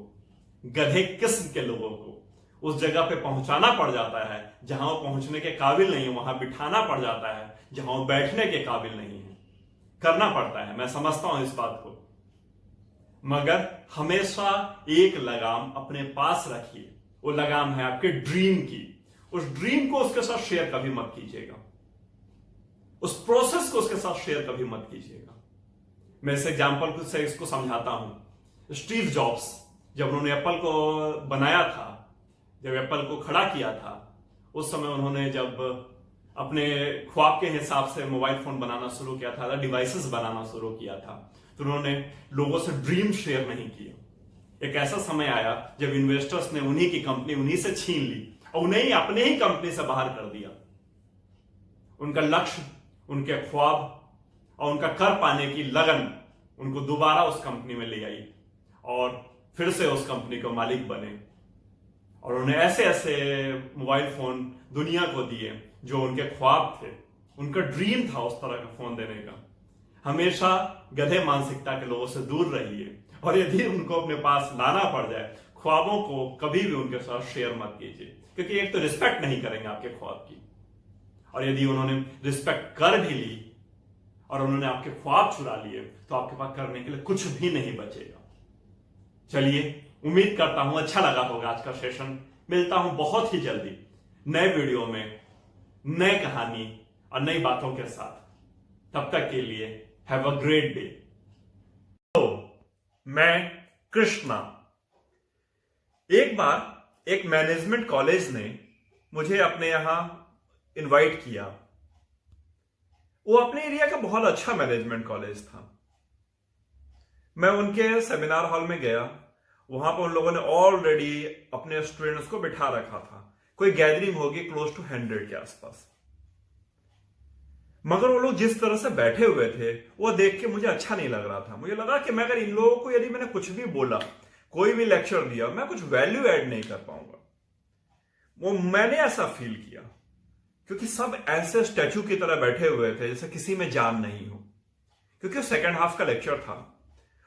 गधे किस्म के लोगों को उस जगह पे पहुंचाना पड़ जाता है जहां वो पहुंचने के काबिल नहीं है, वहां बिठाना पड़ जाता है जहां वो बैठने के काबिल नहीं है। करना पड़ता है, मैं समझता हूं इस बात को, मगर हमेशा एक लगाम अपने पास रखिए। वो लगाम है आपके ड्रीम की। उस ड्रीम को उसके साथ शेयर कभी मत कीजिएगा, उस प्रोसेस को उसके साथ शेयर कभी मत कीजिएगा। मैं इस एग्जाम्पल से इसको समझाता हूं। स्टीव जॉब्स जब उन्होंने एप्पल को बनाया था, जब एप्पल को खड़ा किया था, उस समय उन्होंने जब अपने ख्वाब के हिसाब से मोबाइल फोन बनाना शुरू किया था, डिवाइसेस बनाना शुरू किया था, तो उन्होंने लोगों से ड्रीम शेयर नहीं किया। एक ऐसा समय आया जब इन्वेस्टर्स ने उन्हीं की कंपनी उन्हीं से छीन ली और उन्हें ही अपने ही कंपनी से बाहर कर दिया। उनका लक्ष्य, उनके ख्वाब और उनका कर पाने की लगन उनको दोबारा उस कंपनी में ले आई और फिर से उस कंपनी को मालिक बने और उन्हें ऐसे ऐसे मोबाइल फोन दुनिया को दिए जो उनके ख्वाब थे, उनका ड्रीम था उस तरह का फोन देने का। हमेशा गधे मानसिकता के लोगों से दूर रहिए और यदि उनको अपने पास लाना पड़ जाए, ख्वाबों को कभी भी उनके साथ शेयर मत कीजिए, क्योंकि एक तो रिस्पेक्ट नहीं करेंगे आपके ख्वाब की, और यदि उन्होंने रिस्पेक्ट कर भी ली और उन्होंने आपके ख्वाब चुरा लिए तो आपके पास करने के लिए कुछ भी नहीं बचेगा। चलिए, उम्मीद करता हूं अच्छा लगा होगा आज का सेशन। मिलता हूं बहुत ही जल्दी नए वीडियो में, नए कहानी और नई बातों के साथ। तब तक के लिए हैव अ ग्रेट डे। तो मैं कृष्णा। एक बार एक मैनेजमेंट कॉलेज ने मुझे अपने यहां इनवाइट किया। वो अपने एरिया का बहुत अच्छा मैनेजमेंट कॉलेज था। मैं उनके सेमिनार हॉल में गया। वहां पर उन लोगों ने ऑलरेडी अपने स्टूडेंट्स को बिठा रखा था। कोई गैदरिंग होगी क्लोज टू 100 के आसपास। मगर वो लोग जिस तरह से बैठे हुए थे वो देख के मुझे अच्छा नहीं लग रहा था। मुझे लगा कि मैं अगर इन लोगों को, यदि मैंने कुछ भी बोला, कोई भी लेक्चर दिया, मैं कुछ वैल्यू ऐड नहीं कर पाऊंगा। वो मैंने ऐसा फील किया क्योंकि सब ऐसे स्टैचू की तरह बैठे हुए थे जैसे किसी में जान नहीं हो। क्योंकि सेकंड हाफ का लेक्चर था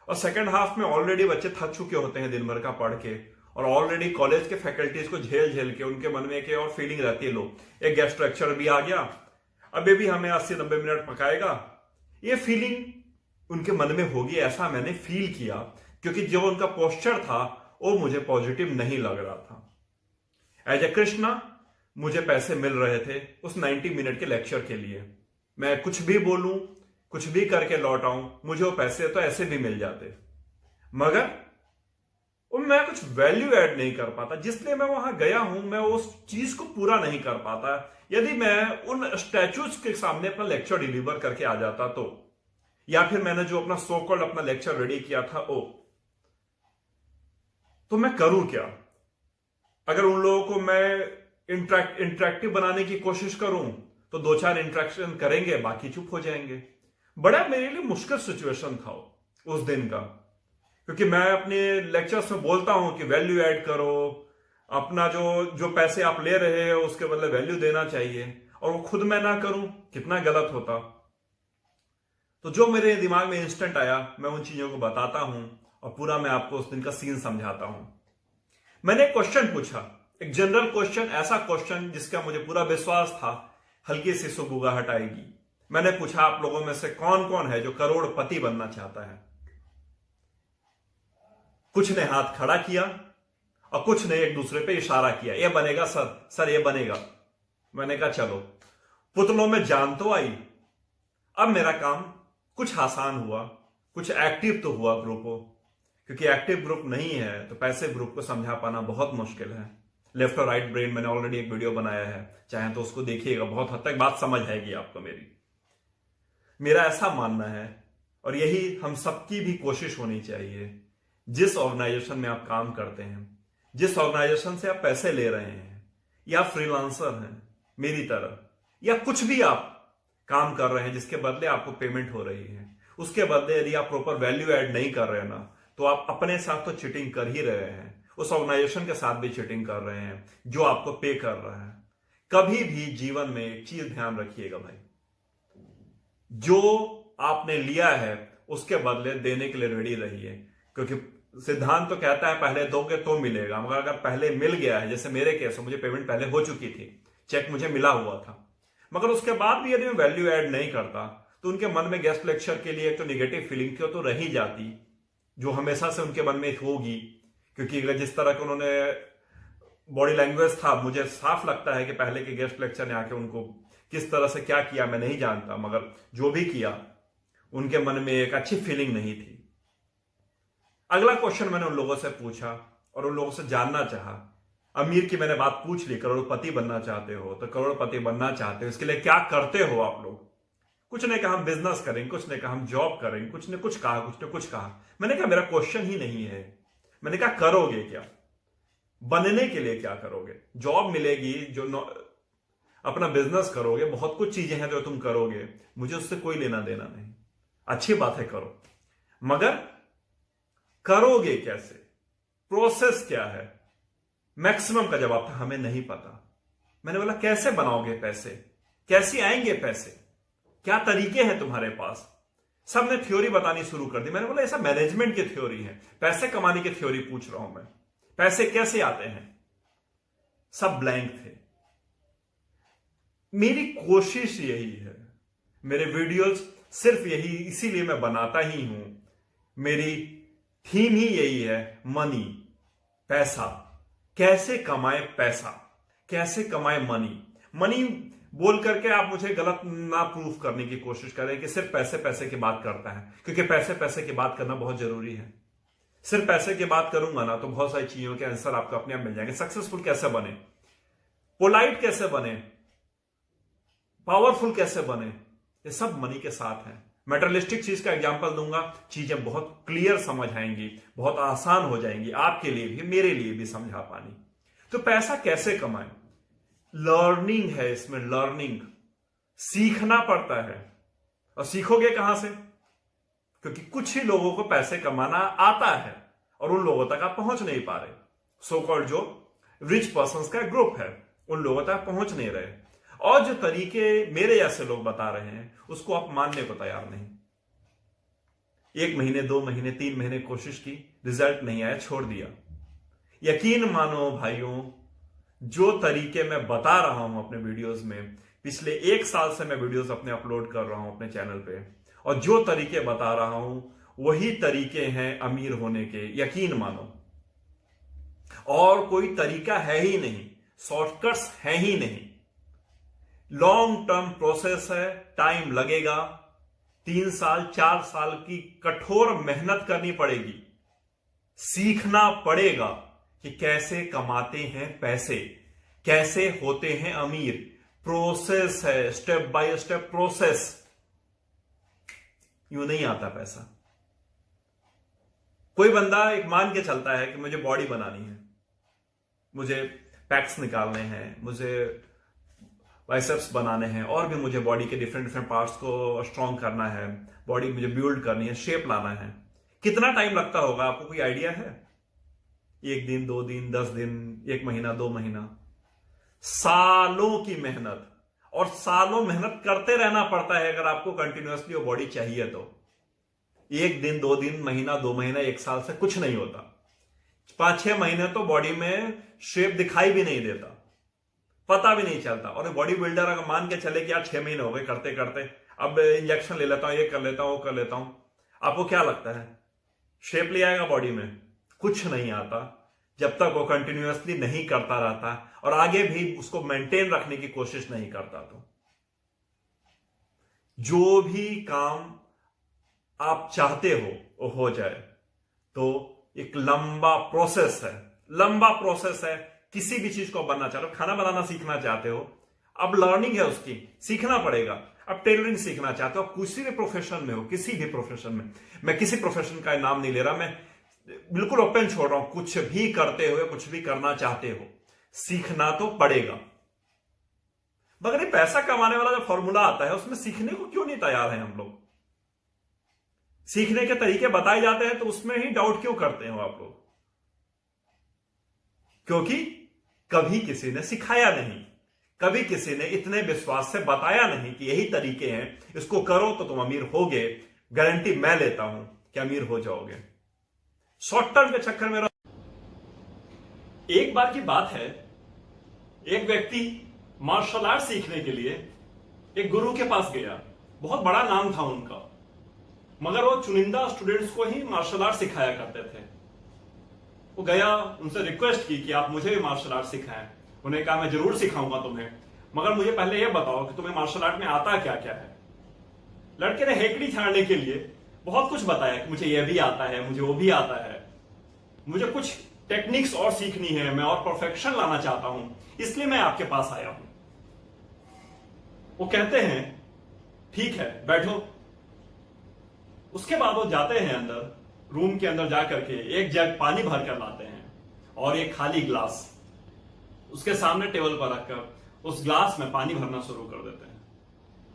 और सेकंड हाफ में ऑलरेडी बच्चे थक चुके होते हैं दिन भर का पढ़ के, और ऑलरेडी कॉलेज के फैकल्टीज को झेल झेल के उनके मन में एक और फीलिंग रहती है, लो एक गेस्ट लेक्चर भी आ गया, अभी भी हमें 80-90 मिनट पकाएगा। ये फीलिंग उनके मन में होगी, ऐसा मैंने फील किया, क्योंकि जो उनका पोस्चर था वो मुझे पॉजिटिव नहीं लग रहा था। एज ए कृष्णा मुझे पैसे मिल रहे थे उस 90 मिनट के लेक्चर के लिए। मैं कुछ भी बोलूं, कुछ भी करके लौट आऊं, मुझे वो पैसे तो ऐसे भी मिल जाते, मगर मैं कुछ वैल्यू ऐड नहीं कर पाता। जिसलिए मैं वहां गया हूं, मैं उस चीज को पूरा नहीं कर पाता। यदि मैं उन स्टैचूज के सामने अपना लेक्चर डिलीवर करके आ जाता तो, या फिर मैंने जो अपना सो कॉल्ड अपना लेक्चर रेडी किया था तो मैं करूं क्या? अगर उन लोगों को मैं इंटरेक्टिव बनाने की कोशिश करूं तो 2-4 इंटरेक्शन करेंगे, बाकी चुप हो जाएंगे। बड़ा मेरे लिए मुश्किल सिचुएशन था उस दिन का, क्योंकि मैं अपने लेक्चर्स में बोलता हूं कि वैल्यू ऐड करो, अपना जो पैसे आप ले रहे हो उसके बदले वैल्यू देना चाहिए, और वो खुद मैं ना करूं, कितना गलत होता। तो जो मेरे दिमाग में इंस्टेंट आया, मैं उन चीजों को बताता हूं और पूरा मैं आपको उस दिन का सीन समझाता हूं। मैंने एक क्वेश्चन पूछा, एक जनरल क्वेश्चन, ऐसा क्वेश्चन जिसका मुझे पूरा विश्वास था हल्की सी सुगबुगाहट आएगी। मैंने पूछा, आप लोगों में से कौन कौन है जो करोड़पति बनना चाहता है? कुछ ने हाथ खड़ा किया और कुछ ने एक दूसरे पे इशारा किया, ये बनेगा सर, सर ये बनेगा। मैंने कहा चलो, पुतलों में जान तो आई। अब मेरा काम कुछ आसान हुआ, कुछ एक्टिव तो हुआ ग्रुप को, क्योंकि एक्टिव ग्रुप नहीं है तो पैसिव ग्रुप को समझा पाना बहुत मुश्किल है। लेफ्ट और राइट ब्रेन मैंने ऑलरेडी एक वीडियो बनाया है, चाहे तो उसको देखिएगा, बहुत हद तक बात समझ आएगी आपको मेरा ऐसा मानना है, और यही हम सबकी भी कोशिश होनी चाहिए। जिस ऑर्गेनाइजेशन में आप काम करते हैं, जिस ऑर्गेनाइजेशन से आप पैसे ले रहे हैं, या फ्रीलांसर हैं मेरी तरह, या कुछ भी आप काम कर रहे हैं जिसके बदले आपको पेमेंट हो रही है, उसके बदले यदि आप प्रॉपर वैल्यू ऐड नहीं कर रहे ना, तो आप अपने साथ तो चीटिंग कर ही रहे हैं। उस ऑर्गेनाइजेशन के साथ भी चीटिंग कर रहे हैं जो आपको पे कर रहा है। कभी भी जीवन में एक चीज ध्यान रखिएगा भाई, जो आपने लिया है उसके बदले देने के लिए रेडी रहिए, क्योंकि सिद्धांत तो कहता है पहले दोगे तो मिलेगा। मगर अगर पहले मिल गया है, जैसे मेरे केस में मुझे पेमेंट पहले हो चुकी थी, चेक मुझे मिला हुआ था, मगर उसके बाद भी यदि मैं वैल्यू ऐड नहीं करता तो उनके मन में गेस्ट लेक्चर के लिए एक तो निगेटिव फीलिंग थी, तो रही जाती, जो हमेशा से उनके मन में होगी। क्योंकि अगर जिस तरह के उन्होंने बॉडी लैंग्वेज था, मुझे साफ लगता है कि पहले के गेस्ट लेक्चर ने आके उनको किस तरह से क्या किया मैं नहीं जानता, मगर जो भी किया उनके मन में एक अच्छी फीलिंग नहीं थी। अगला क्वेश्चन मैंने उन लोगों से पूछा और उन लोगों से जानना चाहा, अमीर की मैंने बात पूछ ली, करोड़पति बनना चाहते हो तो करोड़पति बनना चाहते हो, इसके लिए क्या करते हो आप लोग? कुछ ने कहा हम बिजनेस करेंगे, कुछ ने कहा हम जॉब करेंगे, कुछ ने कुछ कहा, कुछ ने कुछ कहा। मैंने कहा मेरा क्वेश्चन ही नहीं है। मैंने कहा करोगे क्या, बनने के लिए क्या करोगे? जॉब मिलेगी, जो अपना बिजनेस करोगे, बहुत कुछ चीजें हैं जो तुम करोगे, मुझे उससे कोई लेना देना नहीं। अच्छी बात है करो, मगर करोगे कैसे, प्रोसेस क्या है? मैक्सिमम का जवाब था हमें नहीं पता। मैंने बोला कैसे बनाओगे पैसे, कैसे आएंगे पैसे, क्या तरीके हैं तुम्हारे पास? सबने थ्योरी बतानी शुरू कर दी। मैंने बोला ऐसा मैनेजमेंट की थ्योरी है, पैसे कमाने की थ्योरी पूछ रहा हूं मैं, पैसे कैसे आते हैं? सब ब्लैंक थे। मेरी कोशिश यही है, मेरे वीडियोस सिर्फ यही इसीलिए मैं बनाता ही हूं, मेरी थीम ही यही है, मनी, पैसा, कैसे कमाए पैसा, कैसे कमाए मनी। मनी बोल करके आप मुझे गलत ना प्रूफ करने की कोशिश करें कि सिर्फ पैसे पैसे की बात करता है, क्योंकि पैसे पैसे की बात करना बहुत जरूरी है। सिर्फ पैसे की बात करूंगा ना तो बहुत सारी चीजों के आंसर आपको अपने आप मिल जाएंगे। सक्सेसफुल कैसे बने, पोलाइट कैसे बने, पावरफुल कैसे बने, ये सब मनी के साथ है। मेटेरियलिस्टिक चीज का एग्जांपल दूंगा, चीजें बहुत क्लियर समझ आएंगी, बहुत आसान हो जाएंगी आपके लिए भी, मेरे लिए भी समझा पानी। तो पैसा कैसे कमाएं? लर्निंग है इसमें, लर्निंग, सीखना पड़ता है। और सीखोगे कहां से? क्योंकि कुछ ही लोगों को पैसे कमाना आता है और उन लोगों तक आप पहुंच नहीं पा रहे। सो कॉल्ड जो रिच पर्संस का ग्रुप है, उन लोगों तक पहुंच नहीं रहे, और जो तरीके मेरे जैसे लोग बता रहे हैं उसको आप मानने को तैयार नहीं। 1 महीने 2 महीने 3 महीने कोशिश की, रिजल्ट नहीं आया, छोड़ दिया। यकीन मानो भाइयों, जो तरीके मैं बता रहा हूं अपने वीडियोस में, पिछले 1 साल से मैं वीडियोस अपने अपलोड कर रहा हूं अपने चैनल पे, और जो तरीके बता रहा हूं वही तरीके हैं अमीर होने के, यकीन मानो। और कोई तरीका है ही नहीं, शॉर्टकट्स है ही नहीं। लॉन्ग टर्म प्रोसेस है, टाइम लगेगा, 3 साल 4 साल की कठोर मेहनत करनी पड़ेगी, सीखना पड़ेगा कि कैसे कमाते हैं पैसे, कैसे होते हैं अमीर। प्रोसेस है, स्टेप बाय स्टेप प्रोसेस। यूं नहीं आता पैसा। कोई बंदा एक मान के चलता है कि मुझे बॉडी बनानी है, मुझे पैक्स निकालने हैं, मुझे बाइसेप्स बनाने हैं, और भी मुझे बॉडी के डिफरेंट पार्ट्स को स्ट्रॉन्ग करना है, बॉडी मुझे बिल्ड करनी है, शेप लाना है। कितना टाइम लगता होगा आपको कोई आइडिया है? 1 दिन 2 दिन 10 दिन 1 महीना 2 महीना, सालों की मेहनत, और सालों मेहनत करते रहना पड़ता है अगर आपको कंटिन्यूअसली वो बॉडी चाहिए तो। 1 दिन 2 दिन महीना 2 महीना 1 साल से कुछ नहीं होता। 5-6 महीने तो बॉडी में शेप दिखाई भी नहीं देता, पता भी नहीं चलता। और बॉडी बिल्डर अगर मान के चले कि यार 6 महीने हो गए करते करते, अब इंजेक्शन ले लेता हूं, ये कर लेता हूं, वो कर लेता हूं, आपको क्या लगता है शेप ले आएगा बॉडी में? कुछ नहीं आता जब तक वो कंटिन्यूअसली नहीं करता रहता, और आगे भी उसको मेंटेन रखने की कोशिश नहीं करता। तो जो भी काम आप चाहते हो वो हो जाए तो एक लंबा प्रोसेस है, लंबा प्रोसेस है। किसी भी चीज को बनना चाहते हो, खाना बनाना सीखना चाहते हो, अब लर्निंग है उसकी, सीखना पड़ेगा। अब टेलरिंग सीखना चाहते हो, किसी भी प्रोफेशन में हो, किसी भी प्रोफेशन में, मैं किसी प्रोफेशन का नाम नहीं ले रहा, मैं बिल्कुल ओपन छोड़ रहा हूं, कुछ भी करते हुए कुछ भी करना चाहते हो, सीखना तो पड़ेगा। मगर ये पैसा कमाने वाला जो फॉर्मूला आता है उसमें सीखने को क्यों नहीं तैयार है हम लोग? सीखने के तरीके बताए जाते हैं तो उसमें ही डाउट क्यों करते हो आप लोग? क्योंकि कभी किसी ने सिखाया नहीं, कभी किसी ने इतने विश्वास से बताया नहीं कि यही तरीके हैं, इसको करो तो तुम अमीर होगे। गारंटी मैं लेता हूं कि अमीर हो जाओगे। शॉर्ट टर्म के चक्कर में एक बार की बात है, एक व्यक्ति मार्शल आर्ट सीखने के लिए एक गुरु के पास गया। बहुत बड़ा नाम था उनका, मगर वो चुनिंदा स्टूडेंट्स को ही मार्शल आर्ट सिखाया करते थे। वो गया, उनसे रिक्वेस्ट की कि आप मुझे भी मार्शल आर्ट सिखाएं। उन्हें कहा मैं जरूर सिखाऊंगा तुम्हें, मगर मुझे पहले यह बताओ कि तुम्हें मार्शल आर्ट में आता क्या क्या है। लड़के ने हेकड़ी छाड़ने के लिए बहुत कुछ बताया कि मुझे यह भी आता है, मुझे वो भी आता है, मुझे कुछ टेक्निक्स और सीखनी है, मैं और परफेक्शन लाना चाहता हूं, इसलिए मैं आपके पास आया हूं। वो कहते हैं ठीक है बैठो। उसके बाद वो जाते हैं अंदर, रूम के अंदर जाकर के एक जग पानी भर कर लाते हैं और एक खाली ग्लास उसके सामने टेबल पर रखकर उस ग्लास में पानी भरना शुरू कर देते हैं।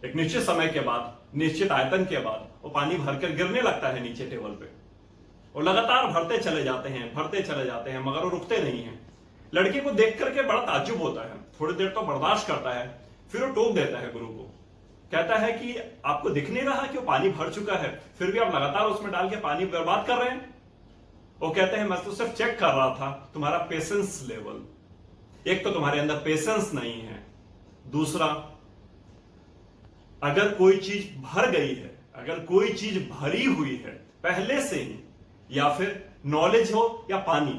एक निश्चित समय के बाद, निश्चित आयतन के बाद वो पानी भरकर गिरने लगता है नीचे टेबल पे। और लगातार भरते चले जाते हैं, भरते चले जाते हैं, मगर वो रुकते नहीं हैं। लड़के को देख करके बड़ा ताज्जुब होता है, थोड़ी देर तो बर्दाश्त करता है, फिर वो टोक देता है गुरु को। कहता है कि आपको दिख नहीं रहा कि वो पानी भर चुका है, फिर भी आप लगातार उसमें डाल के पानी बर्बाद कर रहे हैं। वो कहते हैं मैं तो सिर्फ चेक कर रहा था तुम्हारा पेशेंस लेवल। एक तो तुम्हारे अंदर पेशेंस नहीं है, दूसरा अगर कोई चीज भर गई है, अगर कोई चीज भरी हुई है पहले से ही, या फिर नॉलेज हो या पानी,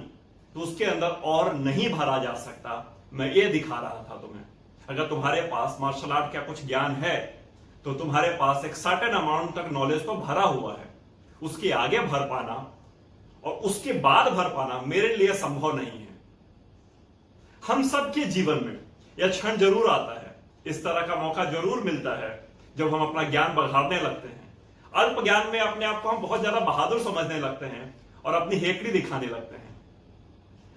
तो उसके अंदर और नहीं भरा जा सकता। मैं ये दिखा रहा था तुम्हें। अगर तुम्हारे पास मार्शल आर्ट का कुछ ज्ञान है तो तुम्हारे पास एक सर्टेन अमाउंट तक नॉलेज तो भरा हुआ है, उसके आगे भर पाना और उसके बाद भर पाना मेरे लिए संभव नहीं है। हम सबके जीवन में यह क्षण जरूर आता है, इस तरह का मौका जरूर मिलता है जब हम अपना ज्ञान बढ़ाने लगते हैं। अल्प ज्ञान में अपने आप को हम बहुत ज्यादा बहादुर समझने लगते हैं और अपनी हेकड़ी दिखाने लगते हैं।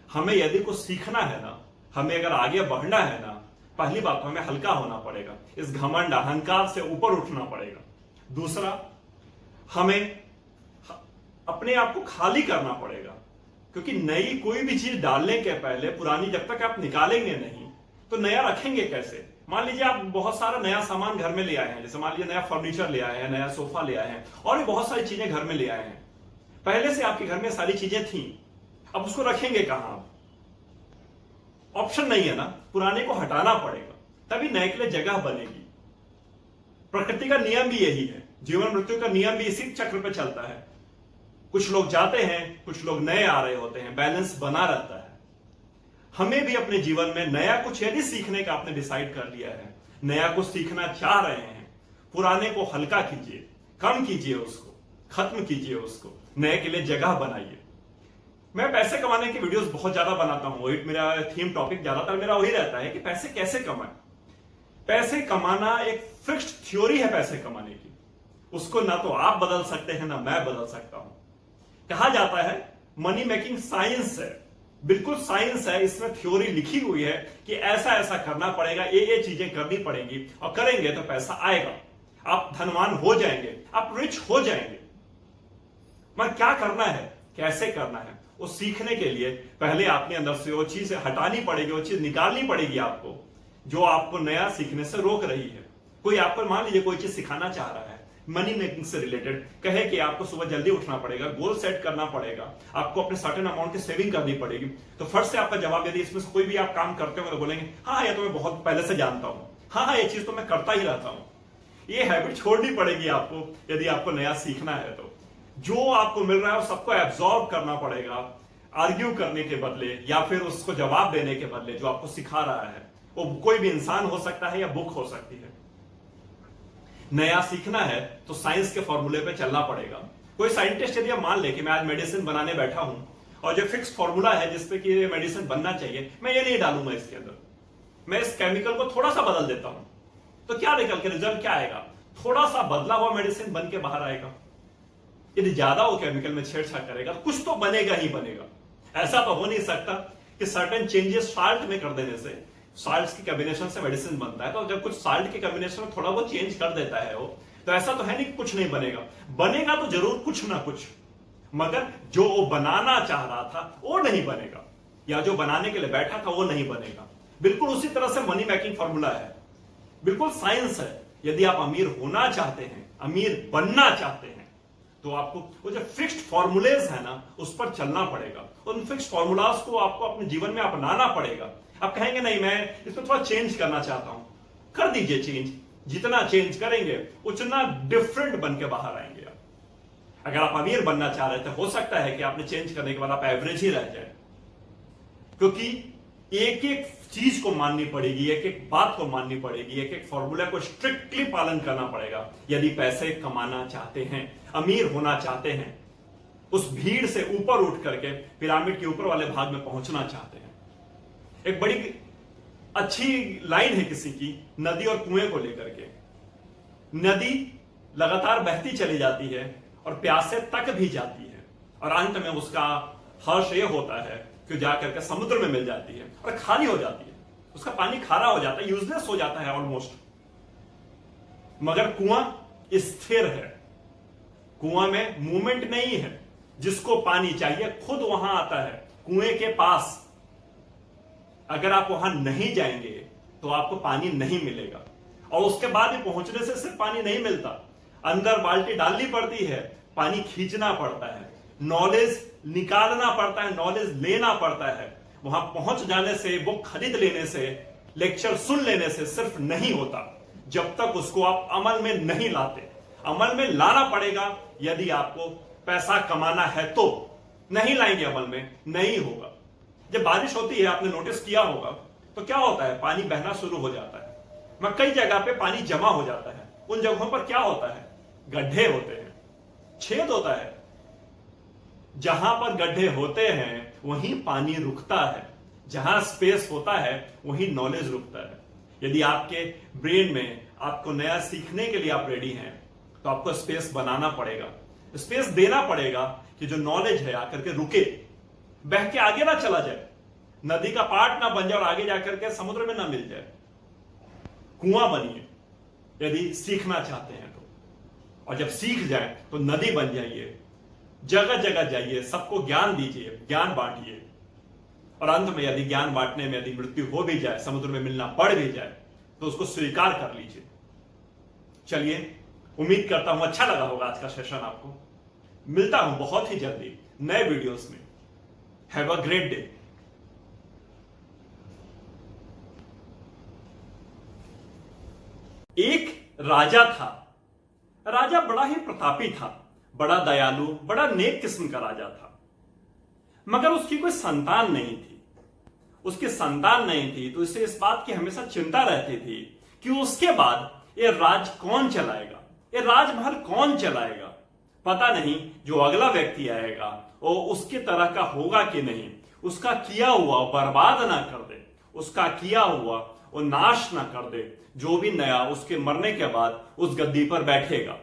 हमें यदि कुछ सीखना है ना, हमें अगर आगे बढ़ना है ना, पहली बात तो हमें हल्का होना पड़ेगा, इस घमंड अहंकार से ऊपर उठना पड़ेगा। दूसरा, हमें अपने आप को खाली करना पड़ेगा, क्योंकि नई कोई भी चीज डालने के पहले पुरानी जब तक आप निकालेंगे नहीं तो नया रखेंगे कैसे। मान लीजिए आप बहुत सारा नया सामान घर में ले आए हैं, जैसे मान लीजिए नया फर्नीचर ले आए हैं, नया सोफा ले आए हैं और भी बहुत सारी चीजें घर में ले आए हैं। पहले से आपके घर में सारी चीजें थी, अब उसको रखेंगे कहां? ऑप्शन नहीं है ना, पुराने को हटाना पड़ेगा, तभी नए के लिए जगह बनेगी। प्रकृति का नियम भी यही है, जीवन मृत्यु का नियम भी इसी चक्र पे चलता है। कुछ लोग जाते हैं, कुछ लोग नए आ रहे होते हैं, बैलेंस बना रहता है। हमें भी अपने जीवन में नया कुछ यदि सीखने का आपने डिसाइड कर लिया है, नया कुछ सीखना चाह रहे हैं, पुराने को हल्का कीजिए, कम कीजिए, उसको खत्म कीजिए, उसको नए के लिए जगह बनाइए। मैं पैसे कमाने की वीडियोस बहुत ज्यादा बनाता हूं, वही मेरा थीम टॉपिक ज्यादातर मेरा वही रहता है कि पैसे कैसे कमाएं। पैसे कमाना एक फिक्स्ड थ्योरी है पैसे कमाने की, उसको ना तो आप बदल सकते हैं ना मैं बदल सकता हूं। कहा जाता है मनी मेकिंग साइंस है, बिल्कुल साइंस है, इसमें थ्योरी लिखी हुई है कि ऐसा ऐसा करना पड़ेगा, ये चीजें करनी पड़ेंगी और करेंगे तो पैसा आएगा, आप धनवान हो जाएंगे, आप रिच हो जाएंगे। मगर क्या करना है, कैसे करना है, वो सीखने के लिए पहले अपने अंदर से वो चीज हटानी पड़ेगी, वो चीज निकालनी पड़ेगी आपको जो आपको नया सीखने से रोक रही है। कोई आपको मान लीजिए कोई चीज सिखाना चाह रहा है मनी मेकिंग से रिलेटेड, कहे कि आपको सुबह जल्दी उठना पड़ेगा, गोल सेट करना पड़ेगा, आपको अपने सर्टेन अमाउंट की सेविंग करनी पड़ेगी, तो फर्स्ट से आपका जवाब यदि इसमें से कोई भी आप काम करते हो तो बोलेंगे हाँ ये तो मैं बहुत पहले से जानता हूं, हाँ ये चीज तो मैं करता ही रहता हूं। ये हैबिट छोड़नी पड़ेगी आपको यदि आपको नया सीखना है। तो जो आपको मिल रहा है सबको एब्जॉर्ब करना पड़ेगा, आर्ग्यू करने के बदले या फिर उसको जवाब देने के बदले। जो आपको सिखा रहा है वो कोई भी इंसान हो सकता है या बुक हो सकती है। नया सीखना है तो साइंस के फॉर्मूले पे चलना पड़ेगा। कोई साइंटिस्ट यदि मान ले कि मैं आज मेडिसिन बनाने बैठा हूं और जो फिक्स फॉर्मूला है जिसपे कि मेडिसिन बनना चाहिए, मैं ये नहीं डालूंगा इसके अंदर, मैं इस केमिकल को थोड़ा सा बदल देता हूं, तो क्या निकल के रिजल्ट क्या आएगा? थोड़ा सा बदला हुआ मेडिसिन बन के बाहर आएगा। यदि ज्यादा वो केमिकल में छेड़छाड़ करेगा तो कुछ तो बनेगा ही बनेगा। ऐसा तो हो नहीं सकता कि सर्टेन चेंजेस साल्ट में कर देने से, साल्ट्स की कॉम्बिनेशन से मेडिसिन बनता है, तो अगर कुछ साल्ट के कॉम्बिनेशन में थोड़ा बहुत चेंज कर देता है वो, तो ऐसा तो है नहीं कि कुछ नहीं बनेगा। बनेगा तो जरूर कुछ ना कुछ, मगर जो वो बनाना चाह रहा था वो नहीं बनेगा। या जो बनाने के लिए बैठा था वो नहीं बनेगा। बिल्कुल उसी तरह से मनी मेकिंग फॉर्मूला है, बिल्कुल साइंस है। यदि आप अमीर होना चाहते हैं, अमीर बनना चाहते हैं, तो आपको वो जो फिक्स्ड फॉर्मूलेज है ना, उस पर चलना पड़ेगा। उन फिक्स्ड फॉर्मूलाज को आपको अपने जीवन में अपनाना पड़ेगा। आप कहेंगे नहीं मैं इसमें थोड़ा चेंज करना चाहता हूं, कर दीजिए चेंज। जितना चेंज करेंगे उतना डिफरेंट बन के बाहर आएंगे आप। अगर आप अमीर बनना चाह रहे थे, हो सकता है कि आपने चेंज करने के बाद आप एवरेज ही रह जाए, क्योंकि एक एक चीज को माननी पड़ेगी, एक एक बात को माननी पड़ेगी, एक एक फॉर्मूला को स्ट्रिक्टली पालन करना पड़ेगा यदि पैसे कमाना चाहते हैं, अमीर होना चाहते हैं, उस भीड़ से ऊपर उठ करके पिरामिड के ऊपर वाले भाग में पहुंचना चाहते हैं। एक बड़ी अच्छी लाइन है किसी की, नदी और कुएं को लेकर के। नदी लगातार बहती चली जाती है और प्यासे तक भी जाती है, और अंत में उसका हर्ष यह होता है कि जाकर के समुद्र में मिल जाती है और खाली हो जाती है। उसका पानी खारा हो जाता है, यूजलेस हो जाता है ऑलमोस्ट। मगर कुआं स्थिर है, कुआं में मूवमेंट नहीं है। जिसको पानी चाहिए खुद वहां आता है कुएं के पास। अगर आप वहां नहीं जाएंगे तो आपको पानी नहीं मिलेगा, और उसके बाद भी पहुंचने से सिर्फ पानी नहीं मिलता, अंदर बाल्टी डालनी पड़ती है, पानी खींचना पड़ता है, नॉलेज निकालना पड़ता है, नॉलेज लेना पड़ता है। वहां पहुंच जाने से, बुक खरीद लेने से, लेक्चर सुन लेने से सिर्फ नहीं होता, जब तक उसको आप अमल में नहीं लाते। अमल में लाना पड़ेगा यदि आपको पैसा कमाना है तो। नहीं लाएंगे अमल में, नहीं होगा। जब बारिश होती है, आपने नोटिस किया होगा, तो क्या होता है, पानी बहना शुरू हो जाता है। मगर कई जगह पे पानी जमा हो जाता है। उन जगहों पर क्या होता है, गड्ढे होते हैं, छेद होता है। जहां पर गड्ढे होते हैं वहीं पानी रुकता है, जहां स्पेस होता है वहीं नॉलेज रुकता है। यदि आपके ब्रेन में आपको नया सीखने के लिए आप रेडी हैं, तो आपको स्पेस बनाना पड़ेगा, स्पेस देना पड़ेगा कि जो नॉलेज है आकर के रुके, बह के आगे ना चला जाए, नदी का पार्ट ना बन जाए और आगे जाकर के समुद्र में ना मिल जाए। कुआं बनिए यदि सीखना चाहते हैं तो, और जब सीख जाए तो नदी बन जाइए, जगह जगह जाइए, सबको ज्ञान दीजिए, ज्ञान बांटिए, और अंत में यदि ज्ञान बांटने में यदि मृत्यु हो भी जाए, समुद्र में मिलना पड़ भी जाए, तो उसको स्वीकार कर लीजिए। चलिए, उम्मीद करता हूं अच्छा लगा होगा आज का सेशन आपको। मिलता हूं बहुत ही जल्दी नए वीडियोस में। Have a great day. एक राजा था। राजा बड़ा ही प्रतापी था, बड़ा दयालु, बड़ा नेक किस्म का राजा था। मगर उसकी कोई संतान नहीं थी। उसकी संतान नहीं थी तो इसे इस बात की हमेशा चिंता रहती थी कि उसके बाद ये राज कौन चलाएगा, ये राजमहल कौन चलाएगा। पता नहीं जो अगला व्यक्ति आएगा वो उसके तरह का होगा कि नहीं, उसका किया हुआ बर्बाद ना कर दे, उसका किया हुआ वो नाश ना कर दे, जो भी नया उसके मरने के बाद उस गद्दी पर बैठेगा।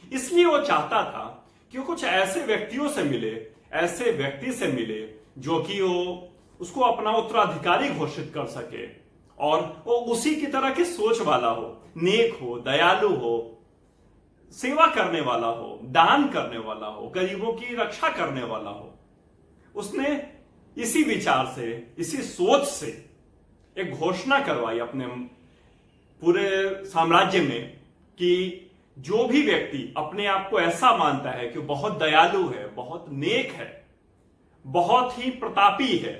इसलिए वो चाहता था कि वो कुछ ऐसे व्यक्तियों से मिले, ऐसे व्यक्ति से मिले जो कि वो उसको अपना उत्तराधिकारी घोषित कर सके, और वो उसी की तरह की सोच वाला हो, नेक हो, दयालु हो, सेवा करने वाला हो, दान करने वाला हो, गरीबों की रक्षा करने वाला हो। उसने इसी विचार से, इसी सोच से एक घोषणा करवाई अपने पूरे साम्राज्य में कि जो भी व्यक्ति अपने आप को ऐसा मानता है कि बहुत दयालु है, बहुत नेक है, बहुत ही प्रतापी है,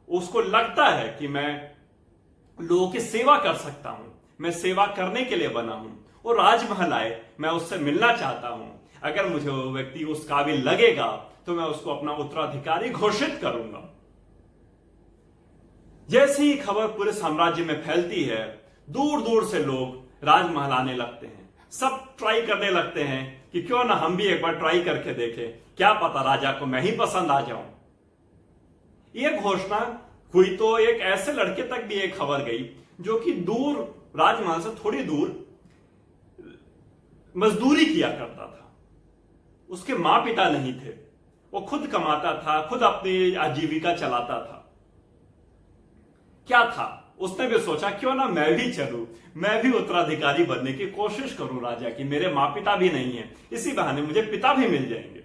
उसको लगता है कि मैं लोगों की सेवा कर सकता हूं, मैं सेवा करने के लिए बना हूं, वो राजमहल आए, मैं उससे मिलना चाहता हूं। अगर मुझे वो व्यक्ति उस काबिल लगेगा तो मैं उसको अपना उत्तराधिकारी घोषित करूंगा। जैसी ही खबर पूरे साम्राज्य में फैलती है, दूर दूर से लोग राजमहल आने लगते हैं। सब ट्राई करने लगते हैं कि क्यों ना हम भी एक बार ट्राई करके देखें, क्या पता राजा को मैं ही पसंद आ जाऊं। यह घोषणा हुई तो एक ऐसे लड़के तक भी एक खबर गई जो कि दूर, राजमहल से थोड़ी दूर मजदूरी किया करता था। उसके मां पिता नहीं थे, वो खुद कमाता था, खुद अपनी आजीविका चलाता था। क्या था, उसने भी सोचा क्यों ना मैं भी चलूं, मैं भी उत्तराधिकारी बनने की कोशिश करूं राजा की। मेरे मां पिता भी नहीं है, इसी बहाने मुझे पिता भी मिल जाएंगे।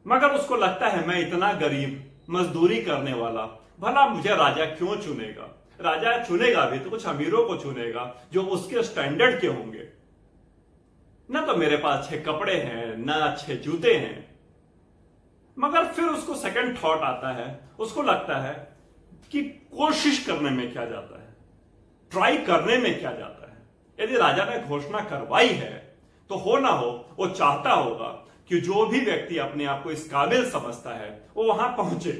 मगर उसको लगता है मैं इतना गरीब, मजदूरी करने वाला, भला मुझे राजा क्यों चुनेगा? राजा चुनेगा भी तो कुछ अमीरों को चुनेगा जो उसके स्टैंडर्ड के होंगे। ना तो मेरे पास अच्छे कपड़े हैं, ना अच्छे जूते हैं। मगर फिर उसको सेकंड थॉट आता है, उसको लगता है कि कोशिश करने में क्या जाता है, ट्राई करने में क्या जाता है। यदि राजा ने घोषणा करवाई है तो हो ना हो वो चाहता होगा कि जो भी व्यक्ति अपने आप को इस काबिल समझता है वो वहां पहुंचे।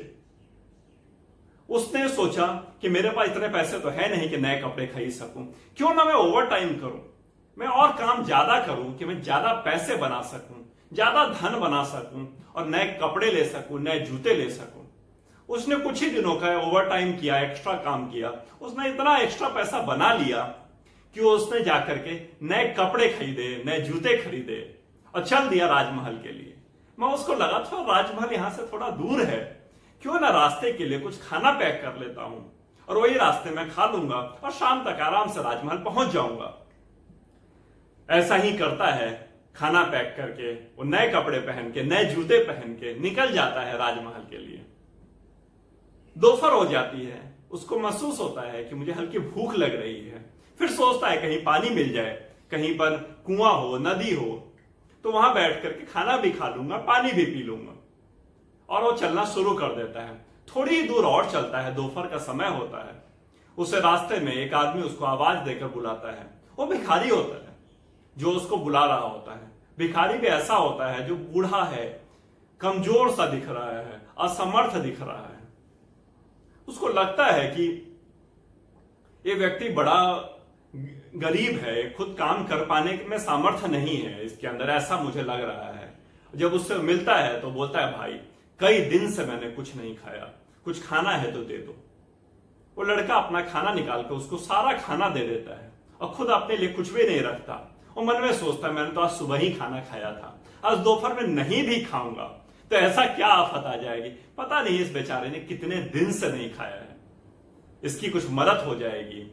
उसने सोचा कि मेरे पास इतने पैसे तो है नहीं कि नए कपड़े खरीद सकूं, क्यों ना मैं ओवर टाइम करूं, मैं और काम ज्यादा करूं कि मैं ज्यादा पैसे बना सकूं, ज्यादा धन बना सकूं और नए कपड़े ले सकूं, नए जूते ले सकूं। उसने कुछ ही दिनों का ओवर टाइम किया, एक्स्ट्रा काम किया, उसने इतना एक्स्ट्रा पैसा बना लिया कि उसने जाकर के नए कपड़े खरीदे, नए जूते खरीदे और चल दिया राजमहल के लिए। मैं उसको लगा था राजमहल यहां से थोड़ा दूर है, क्यों ना रास्ते के लिए कुछ खाना पैक कर लेता हूं और वही रास्ते में खा लूंगा और शाम तक आराम से राजमहल पहुंच जाऊंगा। ऐसा ही करता है, खाना पैक करके वो नए कपड़े पहन के, नए जूते पहन के निकल जाता है राजमहल के लिए। दोपहर हो जाती है, उसको महसूस होता है कि मुझे हल्की भूख लग रही है। फिर सोचता है कहीं पानी मिल जाए, कहीं पर कुआं हो, नदी हो, तो वहां बैठ करके खाना भी खा लूंगा, पानी भी पी लूंगा। और वो चलना शुरू कर देता है। थोड़ी ही दूर और चलता है, दोपहर का समय होता है। उसे रास्ते में एक आदमी उसको आवाज देकर बुलाता है। वो भिखारी होता है जो उसको बुला रहा होता है। भिखारी भी ऐसा होता है जो बूढ़ा है, कमजोर सा दिख रहा है, असमर्थ दिख रहा है। उसको लगता है कि ये व्यक्ति बड़ा गरीब है, खुद काम कर पाने में सामर्थ्य नहीं है इसके अंदर, ऐसा मुझे लग रहा है। जब उससे मिलता है तो बोलता है, भाई कई दिन से मैंने कुछ नहीं खाया, कुछ खाना है तो दे दो। वो लड़का अपना खाना निकाल के उसको सारा खाना दे देता है और खुद अपने लिए कुछ भी नहीं रखता। वो मन में सोचता है, मैंने तो आज सुबह ही खाना खाया था, आज दोपहर में नहीं भी खाऊंगा तो ऐसा क्या आफत आ जाएगी, पता नहीं इस बेचारे ने कितने दिन से नहीं खाया है, इसकी कुछ मदद हो जाएगी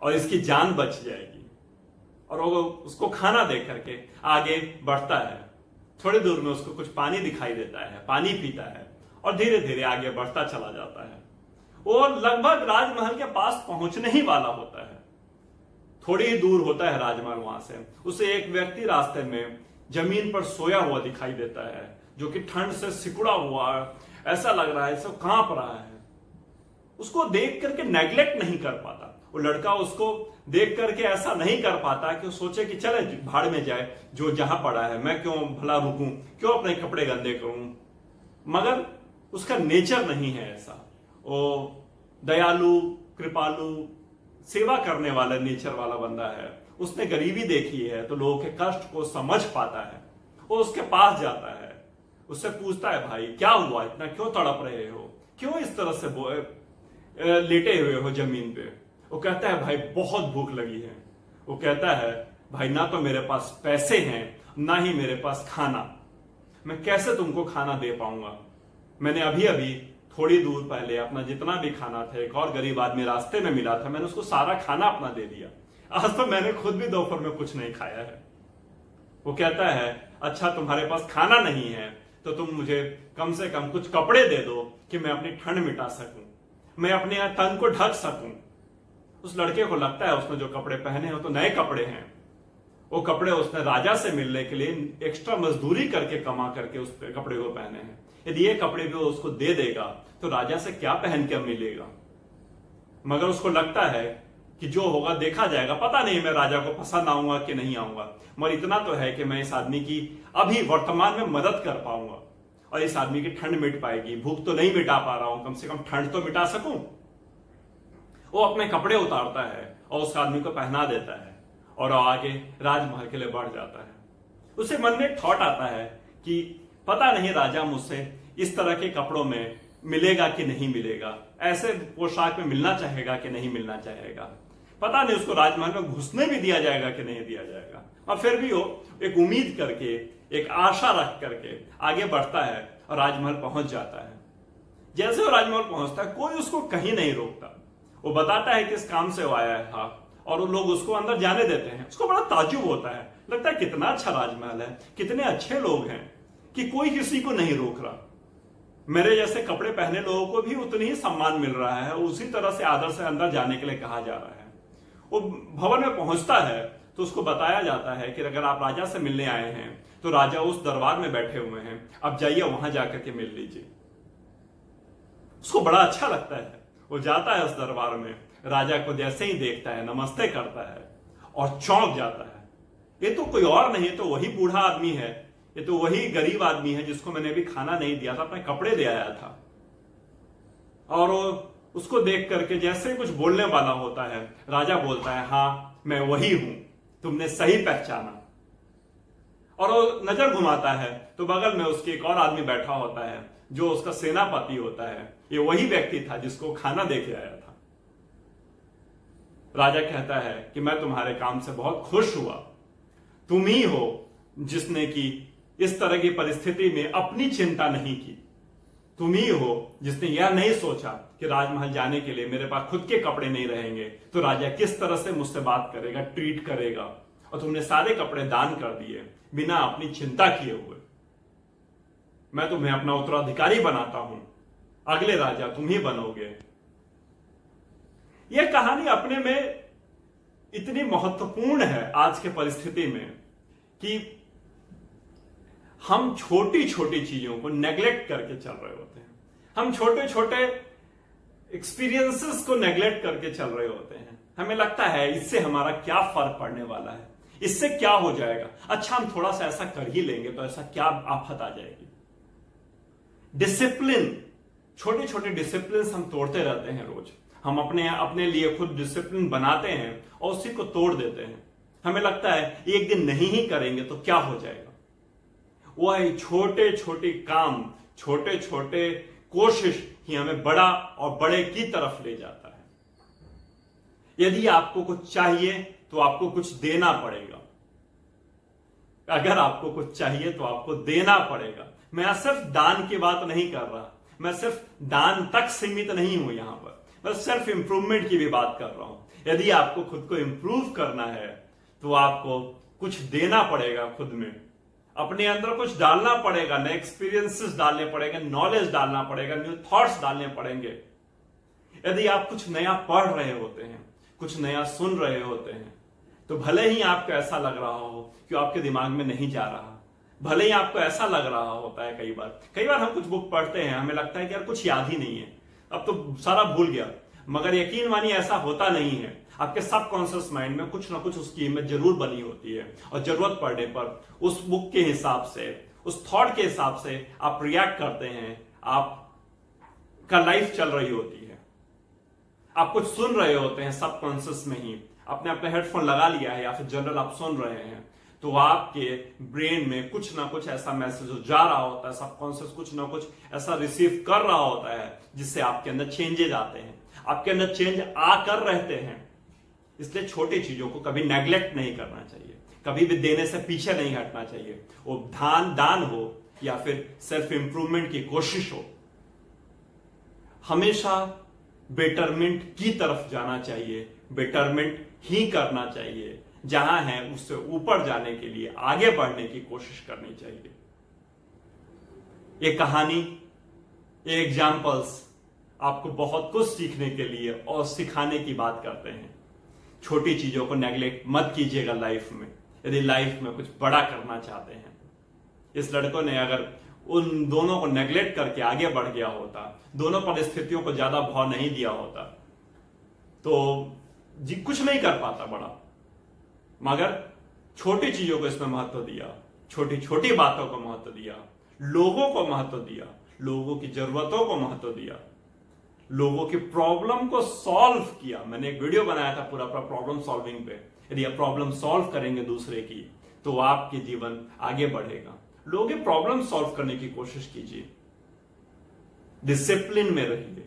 और इसकी जान बच जाएगी। और वो उसको खाना दे करके आगे बढ़ता है। थोड़ी दूर में उसको कुछ पानी दिखाई देता है, पानी पीता है और धीरे धीरे आगे बढ़ता चला जाता है। वो लगभग राजमहल के पास पहुंचने ही वाला होता है। थोड़ी ही दूर होता है राजमहल, वहां से उसे एक व्यक्ति रास्ते में जमीन पर सोया हुआ दिखाई देता है, जो कि ठंड से सिकुड़ा हुआ, ऐसा लग रहा है सब कांप रहा है। उसको देख करके नेग्लेक्ट नहीं कर पाता वो लड़का, उसको देख करके ऐसा नहीं कर पाता कि वो सोचे कि चले भाड़ में जाए, जो जहां पड़ा है, मैं क्यों भला रुकूं, क्यों अपने कपड़े गंदे करूं। मगर उसका नेचर नहीं है ऐसा। वो दयालु, कृपालु, सेवा करने वाला नेचर वाला बंदा है। उसने गरीबी देखी है तो लोगों के कष्ट को समझ पाता है। वो उसके पास जाता है, उससे पूछता है, भाई क्या हुआ, इतना क्यों तड़प रहे हो, क्यों इस तरह से लेटे हुए हो जमीन पे। वो कहता है, भाई बहुत भूख लगी है। वो कहता है, भाई ना तो मेरे पास पैसे हैं, ना ही मेरे पास खाना, मैं कैसे तुमको खाना दे पाऊंगा। मैंने अभी अभी थोड़ी दूर पहले अपना जितना भी खाना था, एक और गरीब आदमी रास्ते में मिला था, मैंने उसको सारा खाना अपना दे दिया। आज तो मैंने खुद भी दोपहर में कुछ नहीं खाया है। वो कहता है, अच्छा तुम्हारे पास खाना नहीं है तो तुम मुझे कम से कम कुछ कपड़े दे दो कि मैं अपनी ठंड मिटा सकूं, मैं अपने तन को ढक सकूं। उस लड़के को लगता है उसने जो कपड़े पहने हैं तो नए कपड़े हैं। वो कपड़े उसने राजा से मिलने के लिए एक्स्ट्रा मजदूरी करके कमा करके उस कपड़े को पहने हैं। यदि ये कपड़े भी उसको दे देगा तो राजा से क्या पहन के मिलेगा। मगर उसको लगता है कि जो होगा देखा जाएगा, पता नहीं मैं राजा को पसंद आऊंगा कि नहीं आऊंगा, मगर इतना तो है कि मैं इस आदमी की अभी वर्तमान में मदद कर पाऊंगा और इस आदमी की ठंड मिट पाएगी। भूख तो नहीं मिटा पा रहा हूं, कम से कम ठंड तो मिटा सकूं। वो अपने कपड़े उतारता है और उस आदमी को पहना देता है और आगे राजमहल के लिए बढ़ जाता है। उसे मन में एक थॉट आता है कि पता नहीं राजा मुझसे इस तरह के कपड़ों में मिलेगा कि नहीं मिलेगा, ऐसे पोशाक में मिलना चाहेगा कि नहीं मिलना चाहेगा, पता नहीं उसको राजमहल में घुसने भी दिया जाएगा कि नहीं दिया जाएगा। और फिर भी वो एक उम्मीद करके, एक आशा रख करके आगे बढ़ता है और राजमहल पहुंच जाता है। जैसे वो राजमहल पहुंचता है कोई उसको कहीं नहीं रोकता। वो बताता है किस काम से वो आया था और वो लोग उसको अंदर जाने देते हैं। उसको बड़ा ताज्जुब होता है, लगता है कितना अच्छा राजमहल है, कितने अच्छे लोग हैं कि कोई किसी को नहीं रोक रहा। मेरे जैसे कपड़े पहने लोगों को भी उतनी ही सम्मान मिल रहा है, उसी तरह से आदर से अंदर जाने के लिए कहा जा रहा है। वो भवन में पहुंचता है तो उसको बताया जाता है कि अगर आप राजा से मिलने आए हैं तो राजा उस दरबार में बैठे हुए हैं, अब जाइए वहां जाकर के मिल लीजिए। उसको बड़ा अच्छा लगता है, वो जाता है उस दरबार में, राजा को जैसे ही देखता है नमस्ते करता है और चौंक जाता है। ये तो कोई और नहीं, तो वही बूढ़ा आदमी है, ये तो वही गरीब आदमी है जिसको मैंने अभी खाना नहीं दिया था, अपने कपड़े दे आया था। और वो उसको देख करके जैसे कुछ बोलने वाला होता है, राजा बोलता है, हाँ मैं वही हूं, तुमने सही पहचाना। और वो नजर घुमाता है तो बगल में उसके एक और आदमी बैठा होता है जो उसका सेनापति होता है। ये वही व्यक्ति था जिसको खाना दे के आया था। राजा कहता है कि मैं तुम्हारे काम से बहुत खुश हुआ, तुम ही हो जिसने कि इस तरह की परिस्थिति में अपनी चिंता नहीं की, तुम ही हो जिसने यह नहीं सोचा कि राजमहल जाने के लिए मेरे पास खुद के कपड़े नहीं रहेंगे तो राजा किस तरह से मुझसे बात करेगा, ट्रीट करेगा, और तुमने सारे कपड़े दान कर दिए बिना अपनी चिंता किए हुए। मैं तुम्हें अपना उत्तराधिकारी बनाता हूं, अगले राजा तुम ही बनोगे। यह कहानी अपने में इतनी महत्वपूर्ण है आज के परिस्थिति में कि हम छोटी छोटी चीजों को नेग्लेक्ट करके चल रहे होते हैं, हम छोटे छोटे एक्सपीरियंसेस को नेग्लेक्ट करके चल रहे होते हैं। हमें लगता है इससे हमारा क्या फर्क पड़ने वाला है, इससे क्या हो जाएगा, अच्छा हम थोड़ा सा ऐसा कर ही लेंगे तो ऐसा क्या आफत आ जाएगी। डिसिप्लिन, छोटे छोटे डिसिप्लिन हम तोड़ते रहते हैं रोज। हम अपने लिए खुद डिसिप्लिन बनाते हैं और उसी को तोड़ देते हैं। हमें लगता है एक दिन नहीं ही करेंगे तो क्या हो जाएगा। वह छोटे छोटे काम, छोटे छोटे कोशिश ही हमें बड़ा और बड़े की तरफ ले जाता है। यदि आपको कुछ चाहिए तो आपको कुछ देना पड़ेगा। अगर आपको कुछ चाहिए तो आपको देना पड़ेगा। मैं सिर्फ दान की बात नहीं कर रहा, मैं सिर्फ दान तक सीमित नहीं हूं यहां पर, मैं सेल्फ इंप्रूवमेंट की भी बात कर रहा हूं। यदि आपको खुद को इंप्रूव करना है तो आपको कुछ देना पड़ेगा, खुद में अपने अंदर कुछ डालना पड़ेगा, नए एक्सपीरियंसेस डालने पड़ेंगे, नॉलेज डालना पड़ेगा, न्यू थॉट्स डालने पड़ेंगे। यदि आप कुछ नया पढ़ रहे होते हैं, कुछ नया सुन रहे होते हैं, तो भले ही आपको ऐसा लग रहा हो कि आपके दिमाग में नहीं जा रहा, भले ही आपको ऐसा लग रहा होता है, कई बार हम कुछ बुक पढ़ते हैं, हमें लगता है कि यार कुछ याद ही नहीं है, अब तो सारा भूल गया। मगर यकीन मानिए ऐसा होता नहीं है। आपके सबकॉन्शियस माइंड में कुछ ना कुछ उसकी इमेज जरूर बनी होती है और जरूरत पड़ने पर उस बुक के हिसाब से, उस थॉट के हिसाब से आप रिएक्ट करते हैं। आपका लाइफ चल रही होती है, आप कुछ सुन रहे होते हैं सबकॉन्शियस में ही, आपने अपने हेडफोन लगा लिया है या फिर जनरल आप सुन रहे हैं, तो आपके ब्रेन में कुछ ना कुछ ऐसा मैसेज जा रहा होता है, सबकॉन्शियस कुछ ना कुछ ऐसा रिसीव कर रहा होता है जिससे आपके अंदर चेंजेज आते हैं, आपके अंदर चेंज आकर रहते हैं। इसलिए छोटी चीजों को कभी नेग्लेक्ट नहीं करना चाहिए, कभी भी देने से पीछे नहीं हटना चाहिए। वो दान हो या फिर सेल्फ इंप्रूवमेंट की कोशिश हो, हमेशा बेटरमेंट की तरफ जाना चाहिए, बेटरमेंट ही करना चाहिए। जहां है उससे ऊपर जाने के लिए, आगे बढ़ने की कोशिश करनी चाहिए। ये कहानी, ये एग्जाम्पल्स आपको बहुत कुछ सीखने के लिए और सिखाने की बात करते हैं। छोटी चीजों को नेग्लेक्ट मत कीजिएगा लाइफ में, यदि लाइफ में कुछ बड़ा करना चाहते हैं। इस लड़कों ने अगर उन दोनों को नेग्लेक्ट करके आगे बढ़ गया होता, दोनों परिस्थितियों को ज्यादा भाव नहीं दिया होता, तो जी कुछ नहीं कर पाता बड़ा। मगर छोटी चीजों को इसमें महत्व दिया, छोटी छोटी बातों को महत्व दिया, लोगों को महत्व दिया, लोगों की जरूरतों को महत्व दिया, लोगों की प्रॉब्लम को सॉल्व किया। मैंने एक वीडियो बनाया था पूरा प्रॉब्लम सॉल्विंग पे। यदि आप प्रॉब्लम सॉल्व करेंगे दूसरे की तो आपके जीवन आगे बढ़ेगा। लोगों की प्रॉब्लम सॉल्व करने की कोशिश कीजिए, डिसिप्लिन में रहिए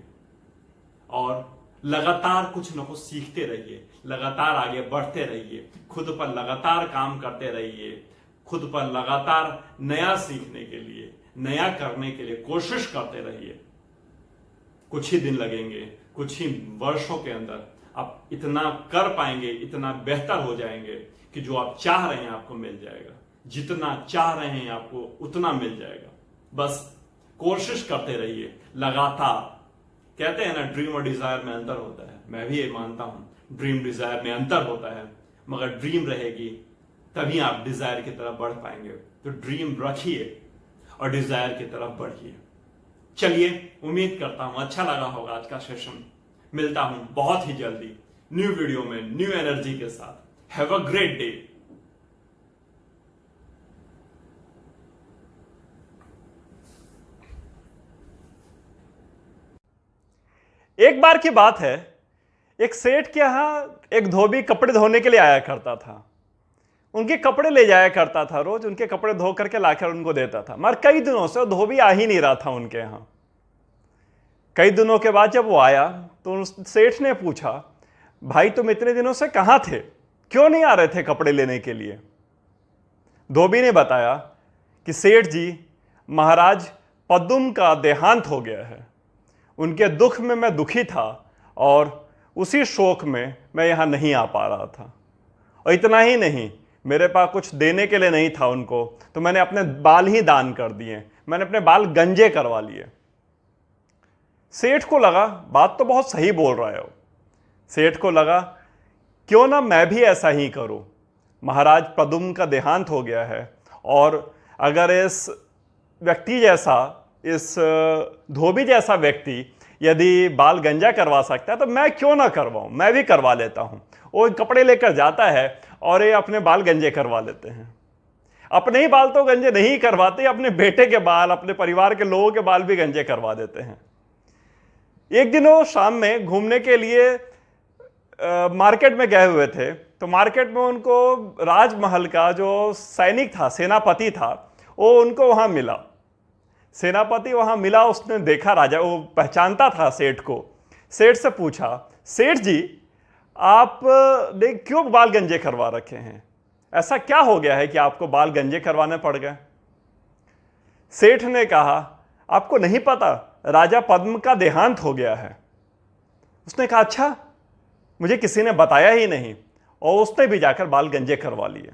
और लगातार कुछ न कुछ सीखते रहिए, लगातार आगे बढ़ते रहिए, खुद पर लगातार काम करते रहिए, खुद पर लगातार नया सीखने के लिए, नया करने के लिए कोशिश करते रहिए। कुछ ही दिन लगेंगे, कुछ ही वर्षों के अंदर आप इतना कर पाएंगे, इतना बेहतर हो जाएंगे कि जो आप चाह रहे हैं आपको मिल जाएगा, जितना चाह रहे हैं आपको उतना मिल जाएगा। बस कोशिश करते रहिए लगातार। कहते हैं ना, ड्रीम और डिजायर में अंतर होता है। मैं भी ये मानता हूं, ड्रीम डिजायर में अंतर होता है, मगर ड्रीम रहेगी तभी आप डिजायर की तरफ बढ़ पाएंगे। तो ड्रीम रखिए और डिजायर की तरफ बढ़िए। चलिए, उम्मीद करता हूं अच्छा लगा होगा आज का सेशन। मिलता हूं बहुत ही जल्दी न्यू वीडियो में न्यू एनर्जी के साथ। Have a great day. एक बार की बात है, एक सेठ के यहां एक धोबी कपड़े धोने के लिए आया करता था। उनके कपड़े ले जाया करता था, रोज उनके कपड़े धो करके लाकर उनको देता था। मगर कई दिनों से वो धोबी आ ही नहीं रहा था उनके यहां। कई दिनों के बाद जब वो आया तो उस सेठ ने पूछा, भाई तुम इतने दिनों से कहां थे, क्यों नहीं आ रहे थे कपड़े लेने के लिए? धोबी ने बताया कि सेठ जी, महाराज पद्म का देहांत हो गया है। उनके दुख में मैं दुखी था और उसी शोक में मैं यहां नहीं आ पा रहा था। और इतना ही नहीं, मेरे पास कुछ देने के लिए नहीं था उनको, तो मैंने अपने बाल ही दान कर दिए। मैंने अपने बाल गंजे करवा लिए। सेठ को लगा बात तो बहुत सही बोल रहे हो। सेठ को लगा क्यों ना मैं भी ऐसा ही करूं। महाराज पद्म का देहांत हो गया है और अगर इस व्यक्ति जैसा, इस धोबी जैसा व्यक्ति यदि बाल गंजा करवा सकता है तो मैं क्यों ना करवाऊं, मैं भी करवा लेता हूं। वो कपड़े लेकर जाता है और ये अपने बाल गंजे करवा लेते हैं। अपने ही बाल तो गंजे नहीं करवाते, अपने बेटे के बाल, अपने परिवार के लोगों के बाल भी गंजे करवा देते हैं। एक दिन वो शाम में घूमने के लिए मार्केट में गए हुए थे, तो मार्केट में उनको राजमहल का जो सैनिक था, सेनापति था, वो उनको वहां मिला। सेनापति वहां मिला, उसने देखा राजा, वो पहचानता था सेठ को। सेठ से पूछा, सेठ जी आप ने क्यों बाल गंजे करवा रखे हैं? ऐसा क्या हो गया है कि आपको बाल गंजे करवाने पड़ गए? सेठ ने कहा, आपको नहीं पता, राजा पद्म का देहांत हो गया है। उसने कहा, अच्छा, मुझे किसी ने बताया ही नहीं। और उसने भी जाकर बाल गंजे करवा लिए।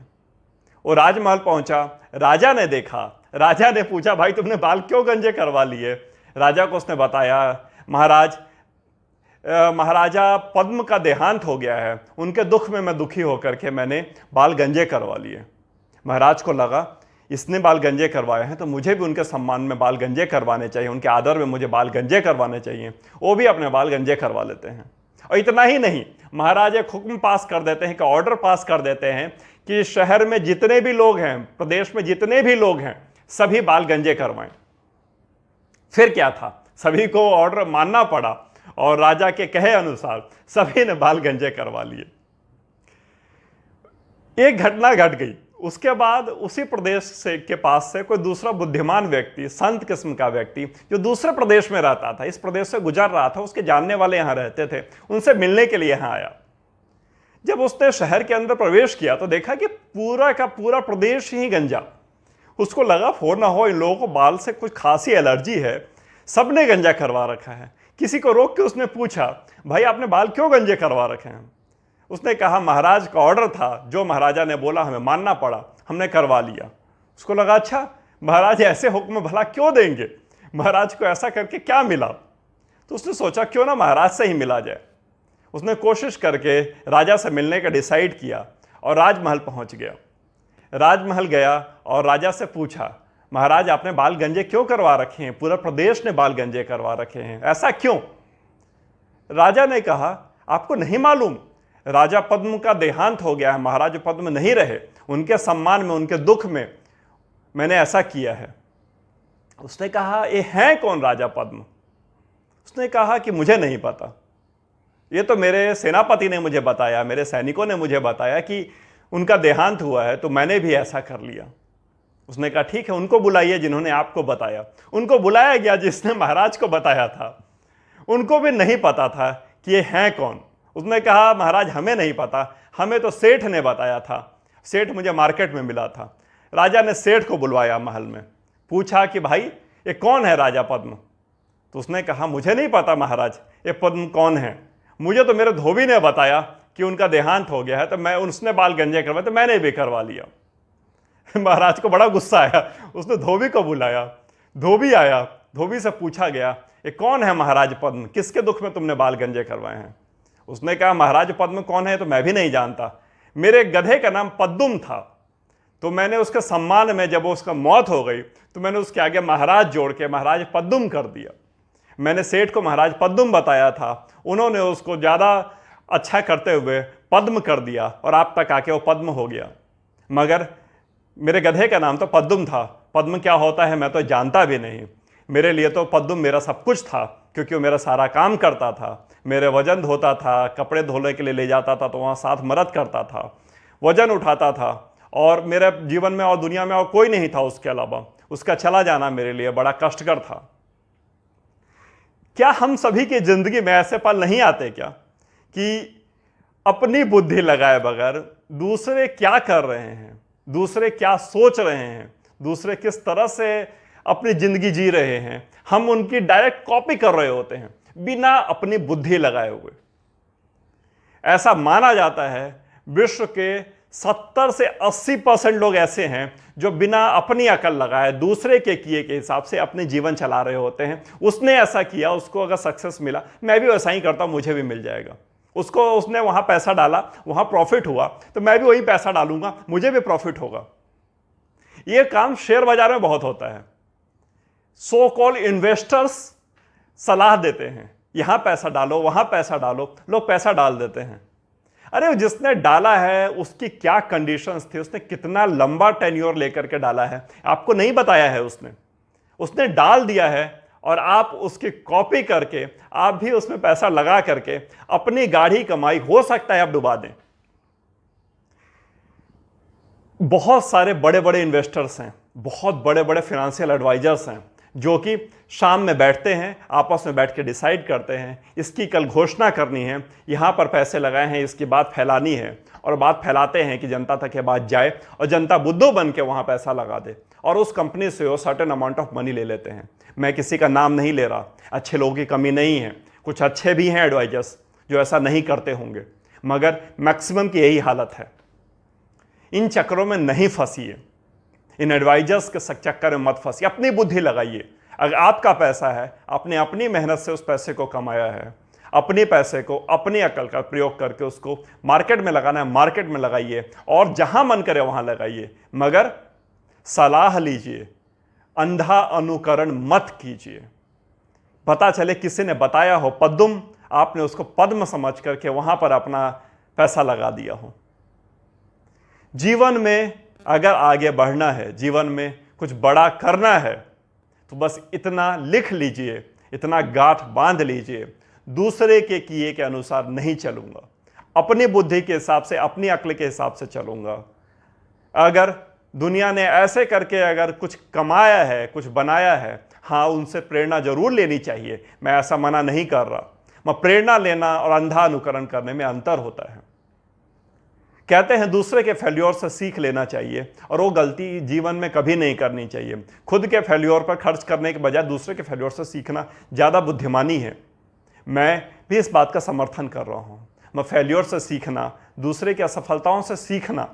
वो राजमहल पहुंचा, राजा ने देखा, राजा ने पूछा, भाई तुमने बाल क्यों गंजे करवा लिए? राजा को उसने बताया, महाराज महाराजा पद्म का देहांत हो गया है, उनके दुख में मैं दुखी होकर के मैंने बाल गंजे करवा लिए। महाराज को लगा इसने बाल गंजे करवाए हैं तो मुझे भी उनके सम्मान में बाल गंजे करवाने चाहिए, उनके आदर में मुझे बाल गंजे करवाने चाहिए। वो भी अपने बाल गंजे करवा लेते हैं। और इतना ही नहीं, महाराज एक हुक्म पास कर देते हैं, कि ऑर्डर पास कर देते हैं कि शहर में जितने भी लोग हैं, प्रदेश में जितने भी लोग हैं, सभी बाल गंजे करवाएं। फिर क्या था, सभी को ऑर्डर मानना पड़ा और राजा के कहे अनुसार सभी ने बाल गंजे करवा लिए। एक घटना घट गई। उसके बाद उसी प्रदेश से के पास से कोई दूसरा बुद्धिमान व्यक्ति, संत किस्म का व्यक्ति, जो दूसरे प्रदेश में रहता था, इस प्रदेश से गुजर रहा था, उसके जानने वाले यहां रहते थे, उनसे मिलने के लिए यहां आया। जब उसने शहर के अंदर प्रवेश किया तो देखा कि पूरा का पूरा प्रदेश ही गंजा। उसको लगा हो ना हो इन लोगों को बाल से कुछ खासी एलर्जी है, सबने गंजा करवा रखा है। किसी को रोक के उसने पूछा, भाई आपने बाल क्यों गंजे करवा रखे हैं? उसने कहा, महाराज का ऑर्डर था, जो महाराजा ने बोला हमें मानना पड़ा, हमने करवा लिया। उसको लगा, अच्छा महाराज ऐसे हुक्म भला क्यों देंगे, महाराज को ऐसा करके क्या मिला? तो उसने सोचा क्यों ना महाराज से ही मिला जाए। उसने कोशिश करके राजा से मिलने का डिसाइड किया और राजमहल पहुंच गया। राजमहल गया और राजा से पूछा, महाराज आपने बाल गंजे क्यों करवा रखे हैं? पूरा प्रदेश ने बाल गंजे करवा रखे हैं, ऐसा क्यों? राजा ने कहा, आपको नहीं मालूम, राजा पद्म का देहांत हो गया है, महाराज पद्म नहीं रहे, उनके सम्मान में, उनके दुख में मैंने ऐसा किया है। उसने कहा, ये है कौन राजा पद्म? उसने कहा कि मुझे नहीं पता, ये तो मेरे सेनापति ने मुझे बताया, मेरे सैनिकों ने मुझे बताया कि उनका देहांत हुआ है, तो मैंने भी ऐसा कर लिया। उसने कहा, ठीक है, उनको बुलाइए जिन्होंने आपको बताया। उनको बुलाया गया जिसने महाराज को बताया था। उनको भी नहीं पता था कि ये हैं कौन। उसने कहा, महाराज हमें नहीं पता, हमें तो सेठ ने बताया था, सेठ मुझे मार्केट में मिला था। राजा ने सेठ को बुलवाया महल में, पूछा कि भाई ये कौन है राजा पद्म? तो उसने कहा, मुझे नहीं पता महाराज, ये पद्म कौन है, मुझे तो मेरे धोबी ने बताया कि उनका देहांत हो गया है, तो मैं, उसने बाल गंजे करवाए तो मैंने भी करवा लिया। महाराज को बड़ा गुस्सा आया, उसने धोबी को बुलाया। धोबी आया, धोबी से पूछा गया, ये कौन है महाराज पद्म, किसके दुख में तुमने बाल गंजे करवाए हैं? उसने कहा, महाराज पद्म कौन है तो मैं भी नहीं जानता, मेरे गधे का नाम पद्दुम था, तो मैंने उसके सम्मान में जब उसका मौत हो गई तो मैंने उसके आगे महाराज जोड़ के महाराज पद्दुम कर दिया। मैंने सेठ को महाराज पद्दुम बताया था, उन्होंने उसको ज़्यादा अच्छा करते हुए पद्म कर दिया और आप तक आके वो पद्म हो गया। मगर मेरे गधे का नाम तो पद्दुम था, पद्म क्या होता है मैं तो जानता भी नहीं। मेरे लिए तो पद्दुम मेरा सब कुछ था, क्योंकि वो मेरा सारा काम करता था, मेरे वजन धोता था, कपड़े धोने के लिए ले जाता था तो वहाँ साथ मदद करता था, वजन उठाता था, और मेरे जीवन में और दुनिया में और कोई नहीं था उसके अलावा। उसका चला जाना मेरे लिए बड़ा कष्टकर था। क्या हम सभी की जिंदगी में ऐसे पल नहीं आते क्या कि अपनी बुद्धि लगाए बगैर दूसरे क्या कर रहे हैं, दूसरे क्या सोच रहे हैं, दूसरे किस तरह से अपनी जिंदगी जी रहे हैं, हम उनकी डायरेक्ट कॉपी कर रहे होते हैं बिना अपनी बुद्धि लगाए हुए। ऐसा माना जाता है विश्व के 70 से 80% लोग ऐसे हैं जो बिना अपनी अकल लगाए दूसरे के किए के हिसाब से अपने जीवन चला रहे होते हैं। उसने ऐसा किया, उसको अगर सक्सेस मिला, मैं भी वैसा ही करता हूं, मुझे भी मिल जाएगा। उसने वहां पैसा डाला, वहां प्रॉफिट हुआ, तो मैं भी वही पैसा डालूंगा, मुझे भी प्रॉफिट होगा। यह काम शेयर बाजार में बहुत होता है। सो कॉल्ड इन्वेस्टर्स सलाह देते हैं, यहां पैसा डालो, वहां पैसा डालो, लोग पैसा डाल देते हैं। अरे जिसने डाला है उसकी क्या कंडीशंस थी, उसने कितना लंबा टेन्योर लेकर के डाला है, आपको नहीं बताया है। उसने डाल दिया है और आप उसकी कॉपी करके आप भी उसमें पैसा लगा करके अपनी गाढ़ी कमाई हो सकता है आप डुबा दें। बहुत सारे बड़े बड़े इन्वेस्टर्स हैं, बहुत बड़े बड़े फाइनेंशियल एडवाइजर्स हैं जो कि शाम में बैठते हैं, आपस में बैठ के डिसाइड करते हैं, इसकी कल घोषणा करनी है, यहाँ पर पैसे लगाए हैं, इसकी बात फैलानी है, और बात फैलाते हैं कि जनता तक ये बात जाए और जनता बुद्धू बन के वहाँ पैसा लगा दे, और उस कंपनी से वो सर्टेन अमाउंट ऑफ मनी ले लेते हैं। मैं किसी का नाम नहीं ले रहा, अच्छे लोगों की कमी नहीं है, कुछ अच्छे भी हैं एडवाइजर्स जो ऐसा नहीं करते होंगे, मगर मैक्सिमम की यही हालत है। इन चक्करों में नहीं फंसिए, इन एडवाइजर्स के चक्कर में मत फंसिए, अपनी बुद्धि लगाइए। अगर आपका पैसा है, आपने अपनी मेहनत से उस पैसे को कमाया है, अपने पैसे को अपनी अकल का प्रयोग करके उसको मार्केट में लगाना है, मार्केट में लगाइए, और जहां मन करे वहां लगाइए, मगर सलाह लीजिए, अंधा अनुकरण मत कीजिए। पता चले किसी ने बताया हो पद्दुम, आपने उसको पद्म समझ करके वहां पर अपना पैसा लगा दिया हो। जीवन में अगर आगे बढ़ना है, जीवन में कुछ बड़ा करना है, तो बस इतना लिख लीजिए, इतना गांठ बांध लीजिए, दूसरे के किए के अनुसार नहीं चलूंगा, अपनी बुद्धि के हिसाब से, अपनी अक्ल के हिसाब से चलूंगा। अगर दुनिया ने ऐसे करके अगर कुछ कमाया है, कुछ बनाया है, हाँ उनसे प्रेरणा जरूर लेनी चाहिए, मैं ऐसा मना नहीं कर रहा, मैं प्रेरणा लेना और अंधा अनुकरण करने में अंतर होता है। कहते हैं दूसरे के फेल्योर से सीख लेना चाहिए, और वो गलती जीवन में कभी नहीं करनी चाहिए। खुद के फेल्योर पर खर्च करने के बजाय दूसरे के फेल्योर से सीखना ज़्यादा बुद्धिमानी है। मैं भी इस बात का समर्थन कर रहा हूँ, मैं फेल्योर से सीखना, दूसरे की असफलताओं से सीखना,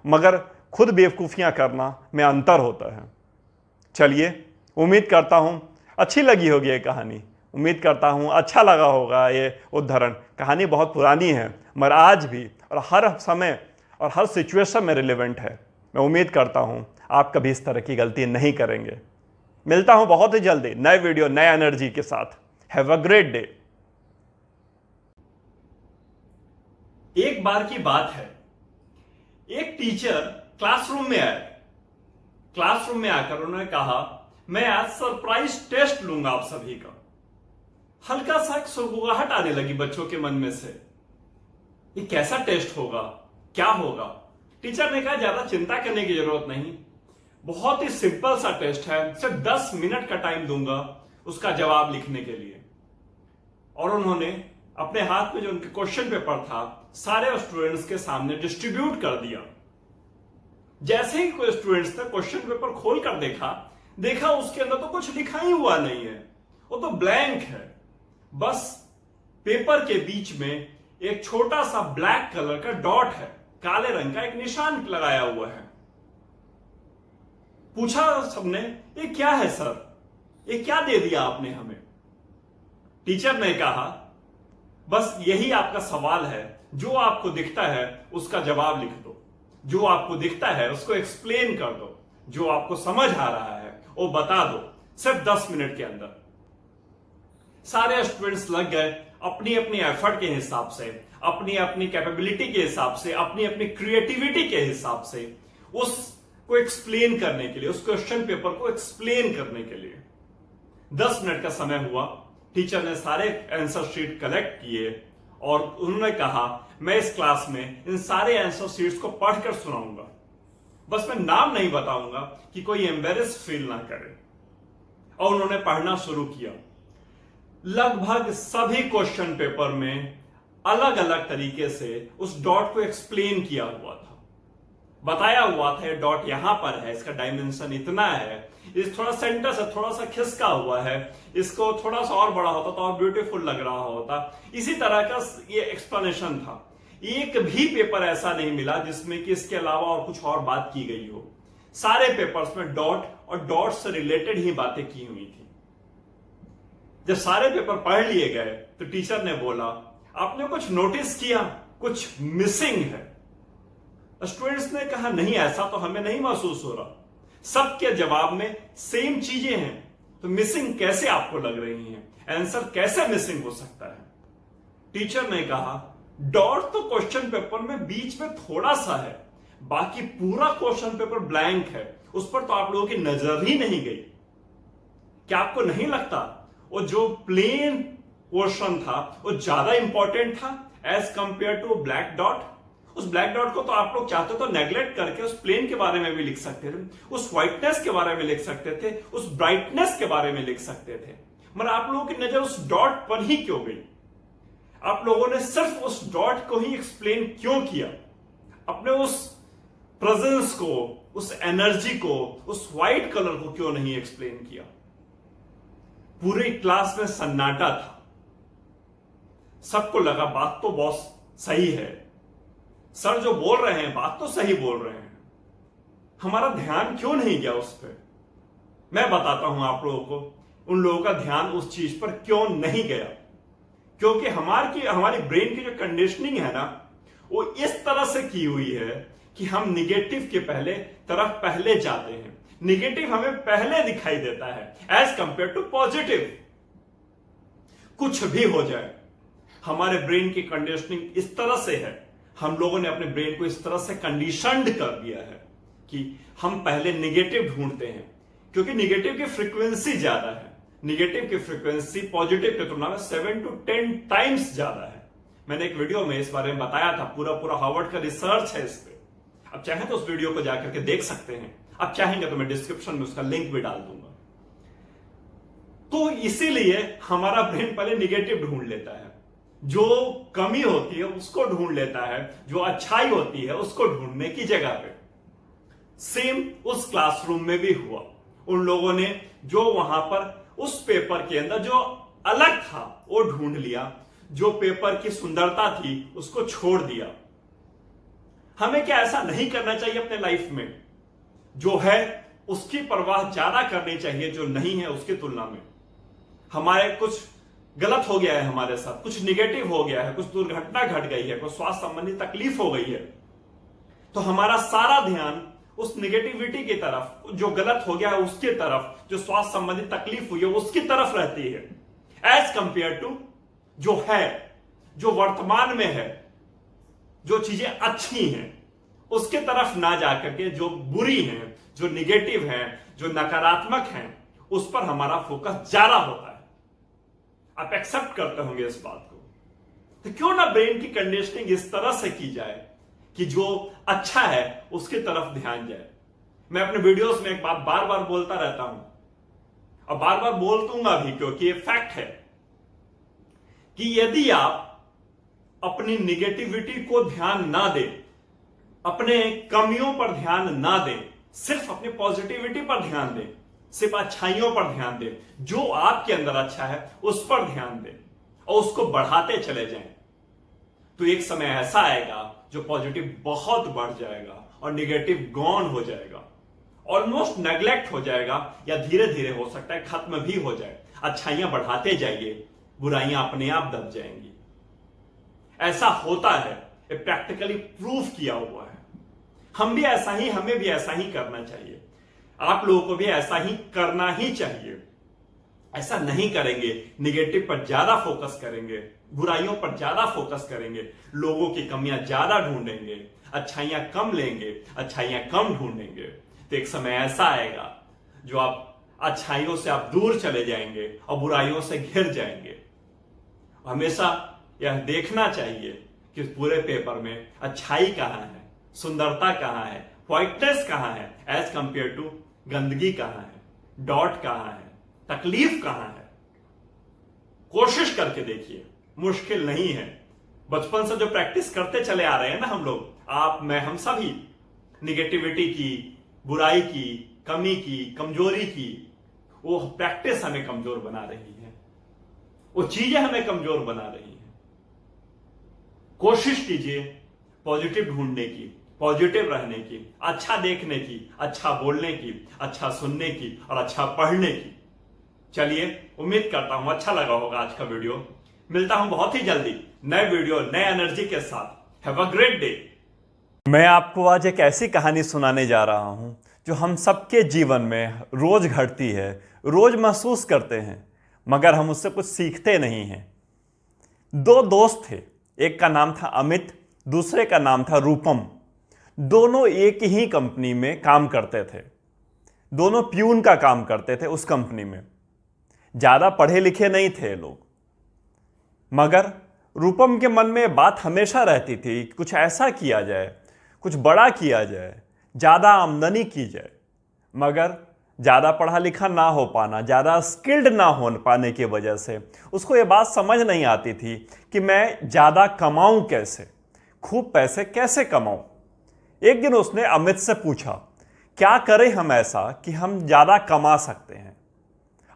मगर खुद बेवकूफ़ियाँ करना में अंतर होता है। चलिए, उम्मीद करता हूँ अच्छी लगी होगी ये कहानी, उम्मीद करता हूँ अच्छा लगा होगा ये उद्धरण। कहानी बहुत पुरानी है, मगर आज भी और हर समय और हर सिचुएशन में रिलेवेंट है। मैं उम्मीद करता हूँ आप कभी इस तरह की गलती नहीं करेंगे। मिलता हूँ बहुत ही जल्दी नए वीडियो, नए एनर्जी के साथ। Have a great day. एक बार की बात है, एक टीचर क्लासरूम में आए। क्लासरूम में आकर उन्होंने कहा, मैं आज सरप्राइज टेस्ट लूंगा आप सभी का। हल्का सा एक सुगुगाहट आने लगी बच्चों के मन में से, ये कैसा टेस्ट होगा, क्या होगा? टीचर ने कहा, ज्यादा चिंता करने की जरूरत नहीं, बहुत ही सिंपल सा टेस्ट है, सिर्फ 10 मिनट का टाइम दूंगा उसका जवाब लिखने के लिए। और उन्होंने अपने हाथ में जो उनके क्वेश्चन पेपर था सारे स्टूडेंट्स के सामने डिस्ट्रीब्यूट कर दिया। जैसे ही कोई स्टूडेंट्स ने क्वेश्चन पेपर खोल कर देखा उसके अंदर तो कुछ लिखा ही हुआ नहीं है, वो तो ब्लैंक है। बस पेपर के बीच में एक छोटा सा ब्लैक कलर का डॉट है, काले रंग का एक निशान लगाया हुआ है। पूछा सबने, ये क्या है सर, ये क्या दे दिया आपने हमें? टीचर ने कहा, बस यही आपका सवाल है, जो आपको दिखता है उसका जवाब लिख दो, जो आपको दिखता है उसको एक्सप्लेन कर दो, जो आपको समझ आ रहा है वो बता दो, सिर्फ 10 मिनट के अंदर। सारे स्टूडेंट्स लग गए अपनी अपनी एफर्ट के हिसाब से, अपनी अपनी कैपेबिलिटी के हिसाब से, अपनी अपनी क्रिएटिविटी के हिसाब से उसको एक्सप्लेन करने के लिए, उस क्वेश्चन पेपर को एक्सप्लेन करने के लिए 10 मिनट का समय हुआ। टीचर ने सारे आंसर शीट कलेक्ट किए और उन्होंने कहा, मैं इस क्लास में इन सारे आंसर शीट्स को पढ़कर सुनाऊंगा, बस मैं नाम नहीं बताऊंगा कि कोई एम्बेरेस फील ना करे। और उन्होंने पढ़ना शुरू किया। लगभग सभी क्वेश्चन पेपर में अलग अलग तरीके से उस डॉट को एक्सप्लेन किया हुआ था, बताया हुआ था, डॉट यहां पर है, इसका डायमेंशन इतना है, इस थोड़ा सेंटर से थोड़ा सा खिसका हुआ है, इसको थोड़ा सा और बड़ा होता तो और ब्यूटीफुल लग रहा होता। इसी तरह का ये एक्सप्लेनेशन था। एक भी पेपर ऐसा नहीं मिला जिसमें कि इसके अलावा और कुछ और बात की गई हो। सारे पेपर्स में डॉट और डॉट से रिलेटेड ही बातें की हुई थी। जब सारे पेपर पढ़ लिए गए तो टीचर ने बोला, आपने कुछ नोटिस किया, कुछ मिसिंग है? स्टूडेंट्स ने कहा, नहीं, ऐसा तो हमें नहीं महसूस हो रहा। सबके जवाब में सेम चीजें हैं, तो मिसिंग कैसे आपको लग रही हैं? आंसर कैसे मिसिंग हो सकता है? टीचर ने कहा, डॉट तो क्वेश्चन पेपर में बीच में थोड़ा सा है, बाकी पूरा क्वेश्चन पेपर ब्लैंक है, उस पर तो आप लोगों की नजर ही नहीं गई। क्या आपको नहीं लगता वो जो प्लेन क्वेश्चन था वो ज्यादा इंपॉर्टेंट था as compared to black dot? उस ब्लैक डॉट को तो आप लोग चाहते तो नेग्लेक्ट करके उस प्लेन के बारे में भी लिख सकते थे, उस व्हाइटनेस के बारे में लिख सकते थे, उस ब्राइटनेस के बारे में लिख सकते थे, मगर आप लोगों की नजर उस डॉट पर ही क्यों गई? आप लोगों ने सिर्फ उस डॉट को ही एक्सप्लेन क्यों किया? अपने उस प्रेजेंस को, उस एनर्जी को, उस व्हाइट कलर को क्यों नहीं एक्सप्लेन किया? पूरी क्लास में सन्नाटा था। सबको लगा बात तो बहुत सही है, सर जो बोल रहे हैं बात तो सही बोल रहे हैं, हमारा ध्यान क्यों नहीं गया उस पर? मैं बताता हूं आप लोगों को, उन लोगों का ध्यान उस चीज पर क्यों नहीं गया। क्योंकि हमारी ब्रेन की जो कंडीशनिंग है ना, वो इस तरह से की हुई है कि हम निगेटिव के तरफ पहले जाते हैं। निगेटिव हमें पहले दिखाई देता है एज कंपेयर टू पॉजिटिव। कुछ भी हो जाए, हमारे ब्रेन की कंडीशनिंग इस तरह से है, हम लोगों ने अपने ब्रेन को इस तरह से कंडीशनड कर दिया है कि हम पहले निगेटिव ढूंढते हैं, क्योंकि निगेटिव की फ्रीक्वेंसी ज्यादा है। निगेटिव की फ्रीक्वेंसी पॉजिटिव की तुलना में 7 to 10 टाइम्स ज्यादा है। मैंने एक वीडियो में इस बारे में बताया था, पूरा हार्वर्ड का रिसर्च है इस पे। अब चाहे तो उस वीडियो को जाकर के देख सकते हैं, अब चाहेंगे तो मैं डिस्क्रिप्शन में उसका लिंक भी डाल दूंगा। तो इसीलिए हमारा ब्रेन पहले निगेटिव ढूंढ लेता है, जो कमी होती है उसको ढूंढ लेता है, जो अच्छाई होती है उसको ढूंढने की जगह पे। सेम उस क्लासरूम में भी हुआ। उन लोगों ने जो वहां पर उस पेपर के अंदर जो अलग था वो ढूंढ लिया, जो पेपर की सुंदरता थी उसको छोड़ दिया। हमें क्या ऐसा नहीं करना चाहिए अपने लाइफ में? जो है उसकी परवाह ज्यादा करनी चाहिए जो नहीं है उसकी तुलना में। हमारे कुछ गलत हो गया है, हमारे साथ कुछ निगेटिव हो गया है, कुछ दुर्घटना घट गई है, कोई स्वास्थ्य संबंधी तकलीफ हो गई है, तो हमारा सारा ध्यान उस निगेटिविटी की तरफ, जो गलत हो गया है उसकी तरफ, जो स्वास्थ्य संबंधी तकलीफ हुई है उसकी तरफ रहती है, एज कंपेयर टू जो है, जो वर्तमान में है, जो चीजें अच्छी हैं उसके तरफ ना जाकर के जो बुरी हैं, जो निगेटिव हैं, जो नकारात्मक हैं, उस पर हमारा फोकस ज्यादा होता है। आप एक्सेप्ट करते होंगे इस बात को। तो क्यों ना ब्रेन की कंडीशनिंग इस तरह से की जाए कि जो अच्छा है उसकी तरफ ध्यान जाए। मैं अपने वीडियोस में एक बात बार बार बोलता रहता हूं और बार बार बोलूंगा भी, क्योंकि ये फैक्ट है कि यदि आप अपनी निगेटिविटी को ध्यान ना दें, अपने कमियों पर ध्यान ना दें, सिर्फ अपनी पॉजिटिविटी पर ध्यान दें, सिर्फ अच्छाइयों पर ध्यान दें, जो आपके अंदर अच्छा है उस पर ध्यान दें और उसको बढ़ाते चले जाएं, तो एक समय ऐसा आएगा जो पॉजिटिव बहुत बढ़ जाएगा और निगेटिव गॉन हो जाएगा। ऑलमोस्ट नेग्लेक्ट हो जाएगा या धीरे धीरे हो सकता है खत्म भी हो जाए। अच्छाइयां बढ़ाते जाइए, बुराइयां अपने आप दब जाएंगी। ऐसा होता है, ये प्रैक्टिकली प्रूफ किया हुआ है। हमें भी ऐसा ही करना चाहिए। आप लोगों को भी ऐसा ही करना ही चाहिए। ऐसा नहीं करेंगे, निगेटिव पर ज्यादा फोकस करेंगे, बुराइयों पर ज्यादा फोकस करेंगे, लोगों की कमियां ज्यादा ढूंढेंगे, अच्छाइयां कम लेंगे, अच्छाइयां कम ढूंढेंगे, तो एक समय ऐसा आएगा जो आप अच्छाइयों से आप दूर चले जाएंगे और बुराइयों से घिर जाएंगे। हमेशा यह देखना चाहिए कि पूरे पेपर में अच्छाई कहां है, सुंदरता कहां है, व्हाइटनेस कहां है, एज कंपेयर टू गंदगी कहां है, डॉट कहां है, तकलीफ कहां है। कोशिश करके देखिए, मुश्किल नहीं है। बचपन से जो प्रैक्टिस करते चले आ रहे हैं ना हम लोग, आप, मैं, हम सभी, निगेटिविटी की, बुराई की, कमी की, कमजोरी की, वो प्रैक्टिस हमें कमजोर बना रही है, वो चीजें हमें कमजोर बना रही हैं। कोशिश कीजिए पॉजिटिव ढूंढने की, पॉजिटिव रहने की, अच्छा देखने की, अच्छा बोलने की, अच्छा सुनने की और अच्छा पढ़ने की। चलिए, उम्मीद करता हूं अच्छा लगा होगा आज का वीडियो। मिलता हूं बहुत ही जल्दी नए वीडियो, नए एनर्जी के साथ। Have a great day. मैं आपको आज एक ऐसी कहानी सुनाने जा रहा हूं जो हम सबके जीवन में रोज घटती है, रोज महसूस करते हैं, मगर हम उससे कुछ सीखते नहीं हैं। दो दोस्त थे, एक का नाम था अमित, दूसरे का नाम था रूपम। दोनों एक ही कंपनी में काम करते थे, दोनों प्यून का काम करते थे उस कंपनी में। ज्यादा पढ़े लिखे नहीं थे लोग, मगर रूपम के मन में बात हमेशा रहती थी कि कुछ ऐसा किया जाए, कुछ बड़ा किया जाए, ज्यादा आमदनी की जाए। मगर ज्यादा पढ़ा लिखा ना हो पाना, ज्यादा स्किल्ड ना हो पाने की वजह से उसको ये बात समझ नहीं आती थी कि मैं ज्यादा कमाऊं कैसे, खूब पैसे कैसे कमाऊं। एक दिन उसने अमित से पूछा, क्या करें हम ऐसा कि हम ज्यादा कमा सकते हैं।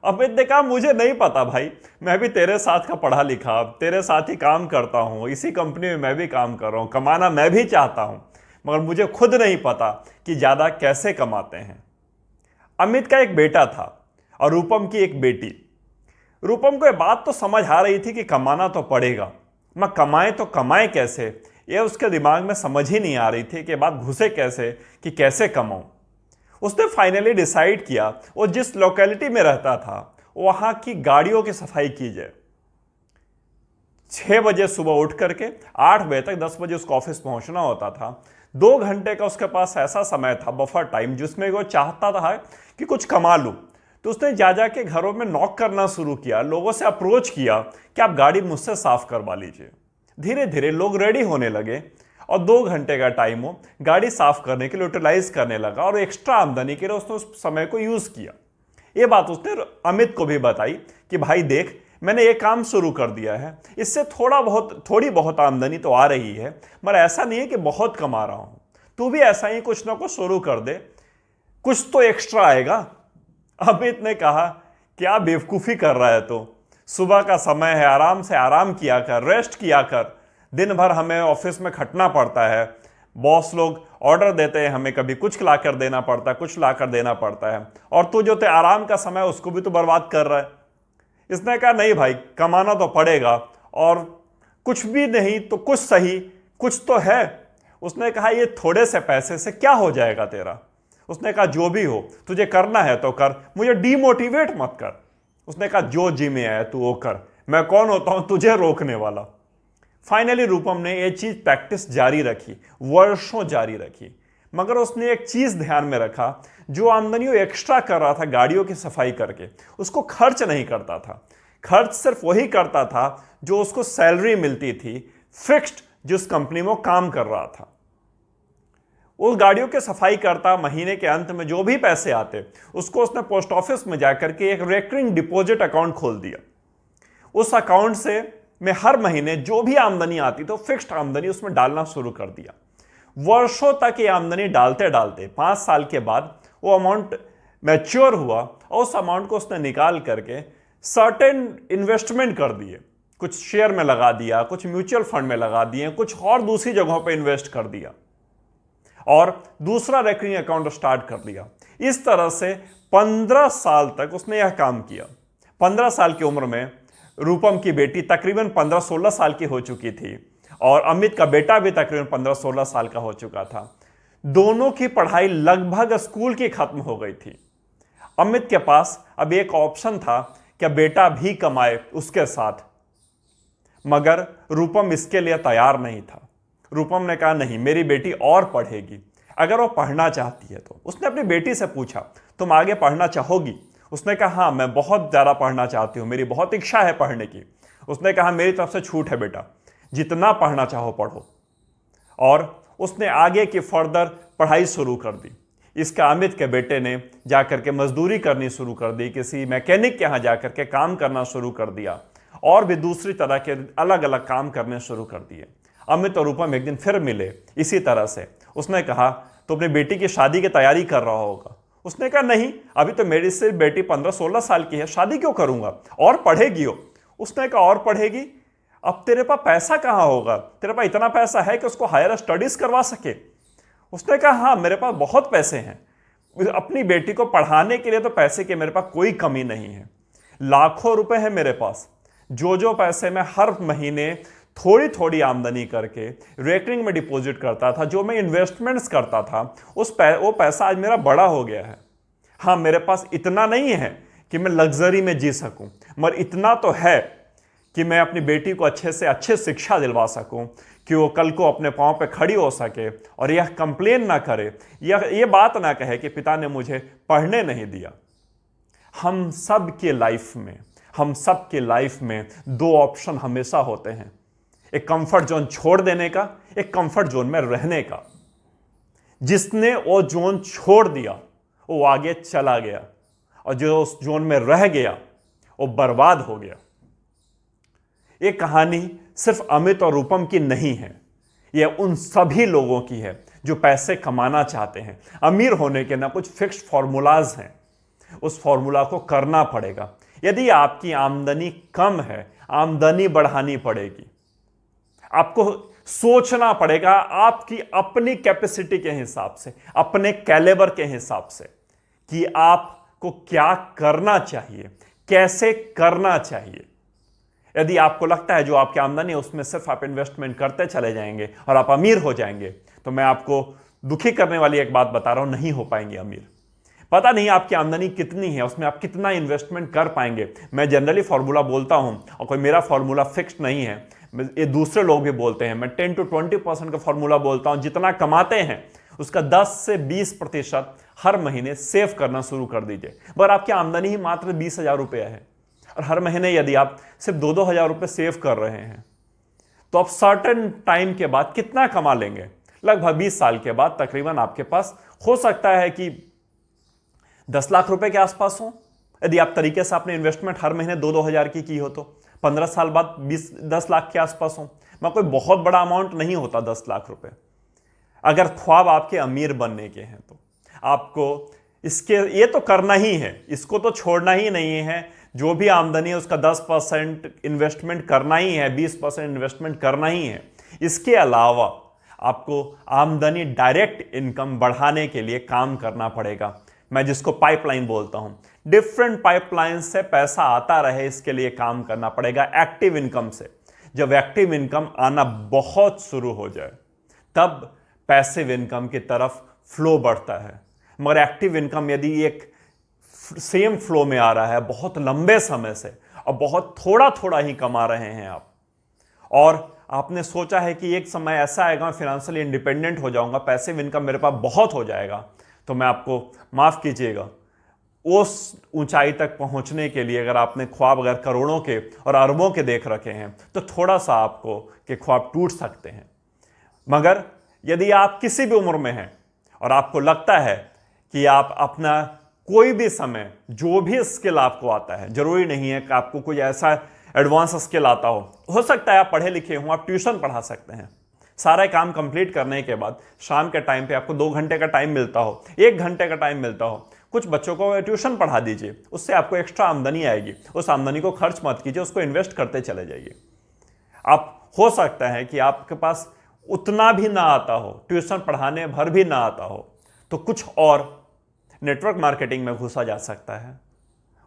अमित ने कहा, मुझे नहीं पता भाई, मैं भी तेरे साथ का पढ़ा लिखा, तेरे साथ ही काम करता हूं, इसी कंपनी में मैं भी काम कर रहा हूं, कमाना मैं भी चाहता हूं, मगर मुझे खुद नहीं पता कि ज्यादा कैसे कमाते हैं। अमित का एक बेटा था और रूपम की एक बेटी। रूपम को यह बात तो समझ आ रही थी कि कमाना तो पड़ेगा, मैं कमाए तो कमाए कैसे, यह उसके दिमाग में समझ ही नहीं आ रही थी कि बात घुसे कैसे, कि कैसे कमाऊं। उसने फाइनली डिसाइड किया, वो जिस लोकेलिटी में रहता था वहां की गाड़ियों की सफाई की जाए। 6 बजे सुबह उठ करके 8 बजे तक 10 बजे उसको ऑफिस पहुंचना होता था। 2 घंटे का उसके पास ऐसा समय था, बफर टाइम, जिसमें वो चाहता था कि कुछ कमा लूं। तो उसने जा के घरों में नॉक करना शुरू किया, लोगों से अप्रोच किया कि आप गाड़ी मुझसे साफ करवा लीजिए। धीरे धीरे लोग रेडी होने लगे और 2 घंटे का टाइम हो गाड़ी साफ करने के लिए यूटिलाइज करने लगा और एक्स्ट्रा आमदनी के लिए उसने उस समय को यूज किया। ये बात उसने अमित को भी बताई कि भाई देख, मैंने ये काम शुरू कर दिया है, इससे थोड़ी बहुत आमदनी तो आ रही है, मगर ऐसा नहीं है कि बहुत कमा रहा हूं, तू भी ऐसा ही कुछ ना कुछ शुरू कर दे, कुछ तो एक्स्ट्रा आएगा। अमित ने कहा, क्या बेवकूफ़ी कर रहा है तो, सुबह का समय है, आराम से आराम किया कर, रेस्ट किया कर, दिन भर हमें ऑफिस में खटना पड़ता है, बॉस लोग ऑर्डर देते हैं, हमें कभी कुछ ला कर देना पड़ता है, कुछ ला कर देना पड़ता है, और तू जो ते आराम का समय उसको भी तो बर्बाद कर रहा है। इसने कहा, नहीं भाई, कमाना तो पड़ेगा, और कुछ भी नहीं तो कुछ सही, कुछ तो है। उसने कहा, ये थोड़े से पैसे से क्या हो जाएगा तेरा। उसने कहा, जो भी हो, तुझे करना है तो कर, मुझे डीमोटिवेट मत कर। उसने कहा, जो जी में आया तू वो कर, मैं कौन होता हूं तुझे रोकने वाला। फाइनली रूपम ने ये चीज प्रैक्टिस जारी रखी, वर्षों जारी रखी, मगर उसने एक चीज ध्यान में रखा, जो आमदनी वो एक्स्ट्रा कर रहा था गाड़ियों की सफाई करके, उसको खर्च नहीं करता था। खर्च सिर्फ वही करता था जो उसको सैलरी मिलती थी फिक्स्ड, जिस कंपनी में वो काम कर रहा था। उस गाड़ियों की सफाई करता, महीने के अंत में जो भी पैसे आते उसको उसने पोस्ट ऑफिस में जाकर के एक रेकरिंग डिपॉजिट अकाउंट खोल दिया। उस अकाउंट से में हर महीने जो भी आमदनी आती तो फिक्स्ड आमदनी उसमें डालना शुरू कर दिया। वर्षों तक ये आमदनी डालते डालते 5 साल के बाद वो अमाउंट मैच्योर हुआ और उस अमाउंट को उसने निकाल करके सर्टेन इन्वेस्टमेंट कर दिए, कुछ शेयर में लगा दिया, कुछ म्यूचुअल फंड में लगा दिए, कुछ और दूसरी जगहों पे इन्वेस्ट कर दिया और दूसरा रेकरिंग अकाउंट स्टार्ट कर दिया। इस तरह से 15 साल तक उसने यह काम किया। 15 साल की उम्र में रूपम की बेटी तकरीबन 15-16 साल की हो चुकी थी और अमित का बेटा भी तकरीबन 15-16 साल का हो चुका था। दोनों की पढ़ाई लगभग स्कूल की खत्म हो गई थी। अमित के पास अब एक ऑप्शन था कि बेटा भी कमाए उसके साथ, मगर रूपम इसके लिए तैयार नहीं था। रूपम ने कहा नहीं, मेरी बेटी और पढ़ेगी, अगर वो पढ़ना चाहती है तो। उसने अपनी बेटी से पूछा, तुम आगे पढ़ना चाहोगी? उसने कहा हाँ, मैं बहुत ज़्यादा पढ़ना चाहती हूँ, मेरी बहुत इच्छा है पढ़ने की। उसने कहा मेरी तरफ से छूट है बेटा, जितना पढ़ना चाहो पढ़ो। और उसने आगे की फर्दर पढ़ाई शुरू कर दी। इसका अमित के बेटे ने जाकर के मजदूरी करनी शुरू कर दी, किसी मैकेनिक के यहाँ जाकर के काम करना शुरू कर दिया और भी दूसरी तरह के अलग अलग काम करने शुरू कर दिए। अमित और रूपम एक दिन फिर मिले इसी तरह से। उसने कहा तो अपनी बेटी की शादी की तैयारी कर रहा होगा। उसने कहा नहीं, अभी तो मेरी से बेटी 15-16 साल की है, शादी क्यों करूंगा, और पढ़ेगी हो। उसने कहा और पढ़ेगी? अब तेरे पास पैसा कहाँ होगा, तेरे पास इतना पैसा है कि उसको हायर स्टडीज करवा सके? उसने कहा हाँ, मेरे पास बहुत पैसे हैं, अपनी बेटी को पढ़ाने के लिए तो पैसे की मेरे पास कोई कमी नहीं है, लाखों रुपए हैं मेरे पास। जो पैसे मैं हर महीने थोड़ी थोड़ी आमदनी करके रेकरिंग में डिपॉजिट करता था, जो मैं इन्वेस्टमेंट्स करता था, वो पैसा आज मेरा बड़ा हो गया है। हाँ, मेरे पास इतना नहीं है कि मैं लग्जरी में जी सकूं, मगर इतना तो है कि मैं अपनी बेटी को अच्छे से अच्छे शिक्षा दिलवा सकूं कि वो कल को अपने पांव पे खड़ी हो सके और यह कंप्लेन ना करे, ये बात ना कहे कि पिता ने मुझे पढ़ने नहीं दिया। हम सब के लाइफ में दो ऑप्शन हमेशा होते हैं, एक कंफर्ट जोन छोड़ देने का, एक कंफर्ट जोन में रहने का। जिसने वो जोन छोड़ दिया वो आगे चला गया, और जो उस जोन में रह गया वो बर्बाद हो गया। ये कहानी सिर्फ अमित और रूपम की नहीं है, यह उन सभी लोगों की है जो पैसे कमाना चाहते हैं। अमीर होने के ना कुछ फिक्स्ड फॉर्मूलाज हैं, उस फॉर्मूला को करना पड़ेगा। यदि आपकी आमदनी कम है, आमदनी बढ़ानी पड़ेगी। आपको सोचना पड़ेगा आपकी अपनी कैपेसिटी के हिसाब से, अपने कैलिबर के हिसाब से, कि आपको क्या करना चाहिए, कैसे करना चाहिए। यदि आपको लगता है जो आपकी आमदनी है उसमें सिर्फ आप इन्वेस्टमेंट करते चले जाएंगे और आप अमीर हो जाएंगे, तो मैं आपको दुखी करने वाली एक बात बता रहा हूं, नहीं हो पाएंगे अमीर। पता नहीं आपकी आमदनी कितनी है, उसमें आप कितना इन्वेस्टमेंट कर पाएंगे। मैं जनरली फॉर्मूला बोलता हूं और कोई मेरा फॉर्मूला फिक्स्ड नहीं है, ये दूसरे लोग भी बोलते हैं। मैं 10 to 20% का फॉर्मूला बोलता हूं। जितना कमाते हैं उसका 10 से 20% हर महीने सेव करना शुरू कर दीजिए। पर आपकी आमदनी ही मात्र 20,000 रुपया है और हर महीने यदि आप सिर्फ 2-2 हज़ार रुपये सेव कर रहे हैं तो आप सर्टेन टाइम के बाद कितना कमा लेंगे? लगभग 20 साल के बाद तकरीबन आपके पास हो सकता है कि 10 लाख रुपए के आसपास हो। यदि आप तरीके से अपने इन्वेस्टमेंट हर महीने 2-2 हज़ार की हो तो 15 साल बाद 10 लाख के आसपास हो। मैं कोई बहुत बड़ा अमाउंट नहीं होता 10 लाख रुपए। अगर ख्वाब आपके अमीर बनने के हैं तो आपको ये तो करना ही है, इसको तो छोड़ना ही नहीं है। जो भी आमदनी है उसका 10% इन्वेस्टमेंट करना ही है, 20% इन्वेस्टमेंट करना ही है। इसके अलावा आपको आमदनी डायरेक्ट इनकम बढ़ाने के लिए काम करना पड़ेगा। मैं जिसको पाइपलाइन बोलता हूं, डिफरेंट पाइपलाइन से पैसा आता रहे, इसके लिए काम करना पड़ेगा एक्टिव इनकम से। जब एक्टिव इनकम आना बहुत शुरू हो जाए तब पैसिव इनकम की तरफ फ्लो बढ़ता है। मगर एक्टिव इनकम यदि एक सेम फ्लो में आ रहा है बहुत लंबे समय से और बहुत थोड़ा थोड़ा ही कमा रहे हैं आप, और आपने सोचा है कि एक समय ऐसा आएगा मैं फाइनेंशियली इंडिपेंडेंट हो जाऊंगा, पैसिव इनकम मेरे पास बहुत हो जाएगा, तो मैं आपको माफ कीजिएगा, उस ऊंचाई तक पहुंचने के लिए अगर आपने ख्वाब अगर करोड़ों के और अरबों के देख रखे हैं तो थोड़ा सा आपको के ख्वाब टूट सकते हैं। मगर यदि आप किसी भी उम्र में हैं और आपको लगता है कि आप अपना कोई भी समय जो भी स्किल आपको आता है, जरूरी नहीं है कि आपको कोई ऐसा एडवांस स्किल आता हो सकता है आप पढ़े लिखे हों, आप ट्यूशन पढ़ा सकते हैं। सारा काम कंप्लीट करने के बाद शाम के टाइम पे आपको 2 घंटे का टाइम मिलता हो, 1 घंटे का टाइम मिलता हो, कुछ बच्चों को ट्यूशन पढ़ा दीजिए, उससे आपको एक्स्ट्रा आमदनी आएगी। उस आमदनी को खर्च मत कीजिए, उसको इन्वेस्ट करते चले जाइए। आप हो सकता है कि आपके पास उतना भी ना आता हो, ट्यूशन पढ़ाने भर भी ना आता हो, तो कुछ और नेटवर्क मार्केटिंग में घुसा जा सकता है।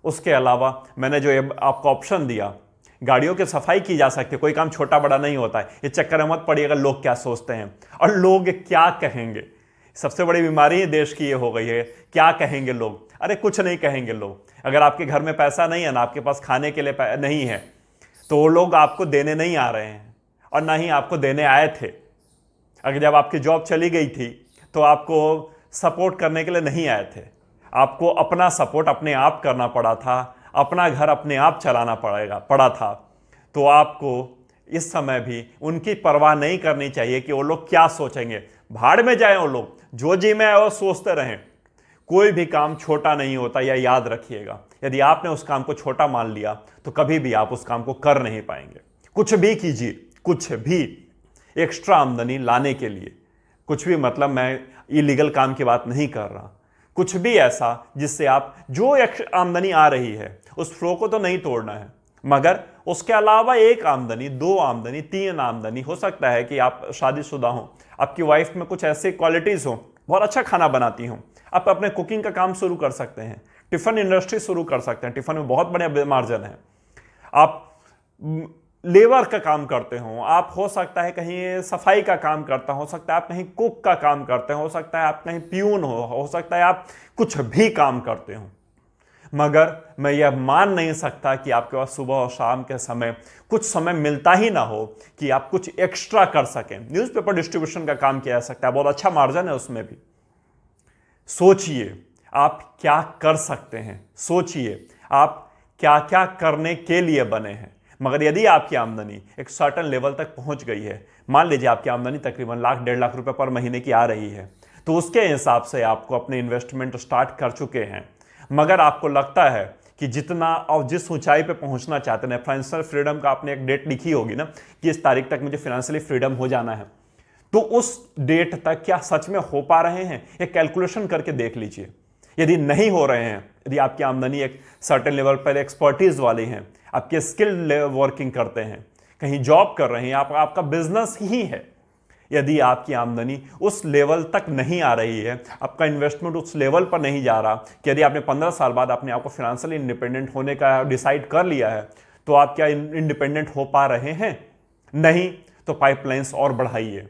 उसके अलावा मैंने जो ये आपको ऑप्शन दिया, गाड़ियों की सफाई की जा सकती है। कोई काम छोटा बड़ा नहीं होता है। इस चक्कर में मत पड़िएगा लोग क्या सोचते हैं और लोग क्या कहेंगे। सबसे बड़ी बीमारी देश की ये हो गई है, क्या कहेंगे लोग। अरे कुछ नहीं कहेंगे लोग। अगर आपके घर में पैसा नहीं है ना, आपके पास खाने के लिए नहीं है, तो वो लोग आपको देने नहीं आ रहे हैं और ना ही आपको देने आए थे। अगर जब आपकी जॉब चली गई थी तो आपको सपोर्ट करने के लिए नहीं आए थे। आपको अपना सपोर्ट अपने आप करना पड़ा था, अपना घर अपने आप चलाना पड़ा था। तो आपको इस समय भी उनकी परवाह नहीं करनी चाहिए कि वो लोग क्या सोचेंगे। भाड़ में जाए वो लोग, जो जी में आए वो सोचते रहें। कोई भी काम छोटा नहीं होता, यह याद रखिएगा। यदि आपने उस काम को छोटा मान लिया तो कभी भी आप उस काम को कर नहीं पाएंगे। कुछ भी कीजिए, कुछ भी एक्स्ट्रा आमदनी लाने के लिए, कुछ भी, मतलब मैं इलीगल काम की बात नहीं कर रहा, कुछ भी ऐसा जिससे आप जो आमदनी आ रही है उस फ्लो को तो नहीं तोड़ना है, मगर उसके अलावा एक आमदनी, दो आमदनी, तीन आमदनी। हो सकता है कि आप शादीशुदा हो, आपकी वाइफ में कुछ ऐसी क्वालिटीज हो, बहुत अच्छा खाना बनाती हो, आप अपने कुकिंग का काम शुरू कर सकते हैं, टिफिन इंडस्ट्री शुरू कर सकते हैं। टिफिन में बहुत बढ़िया मार्जिन है। आप लेबर का काम करते हो, आप हो सकता है कहीं सफाई का काम करता हो सकता है आप कहीं कुक का काम करते हो सकता है आप कहीं प्यून हो सकता है आप कुछ भी काम करते हो। मगर मैं यह मान नहीं सकता कि आपके पास सुबह और शाम के समय कुछ समय मिलता ही ना हो कि आप कुछ एक्स्ट्रा कर सकें। न्यूज़पेपर डिस्ट्रीब्यूशन का काम किया जा सकता है, बहुत अच्छा मार्जिन है उसमें भी। सोचिए आप क्या कर सकते हैं, सोचिए आप क्या क्या करने के लिए बने हैं। मगर यदि आपकी आमदनी एक सर्टेन लेवल तक पहुंच गई है, मान लीजिए आपकी आमदनी तकरीबन लाख 1.5 लाख रुपए पर महीने की आ रही है, तो उसके हिसाब से आपको अपने इन्वेस्टमेंट स्टार्ट कर चुके हैं। मगर आपको लगता है कि जितना और जिस ऊंचाई पे पहुंचना चाहते हैं, फाइनेंशियल फ्रीडम का आपने एक डेट लिखी होगी ना कि इस तारीख तक मुझे फाइनेंशियली फ्रीडम हो जाना है, तो उस डेट तक क्या सच में हो पा रहे हैं? एक कैलकुलेशन करके देख लीजिए। यदि नहीं हो रहे हैं, यदि आपकी आमदनी एक सर्टेन लेवल पर एक्सपर्टीज वाली है, आपके स्किल्ड वर्किंग करते हैं, कहीं जॉब कर रहे हैं, आपका बिजनेस ही है, यदि आपकी आमदनी उस लेवल तक नहीं आ रही है, आपका इन्वेस्टमेंट उस लेवल पर नहीं जा रहा कि यदि आपने 15 साल बाद अपने आप को फाइनेंशियली इंडिपेंडेंट होने का डिसाइड कर लिया है, तो आप क्या इंडिपेंडेंट हो पा रहे हैं? नहीं, तो पाइपलाइंस और बढ़ाइए।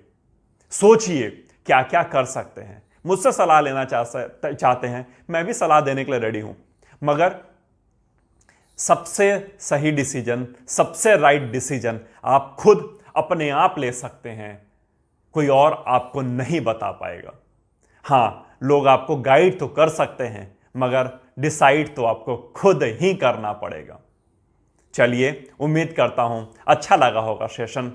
सोचिए क्या क्या कर सकते हैं। मुझसे सलाह लेना चाहते हैं, मैं भी सलाह देने के लिए रेडी हूं, मगर सबसे सही डिसीजन, सबसे राइट डिसीजन आप खुद अपने आप ले सकते हैं। कोई और आपको नहीं बता पाएगा। हां, लोग आपको गाइड तो कर सकते हैं, मगर डिसाइड तो आपको खुद ही करना पड़ेगा। चलिए, उम्मीद करता हूं अच्छा लगा होगा सेशन।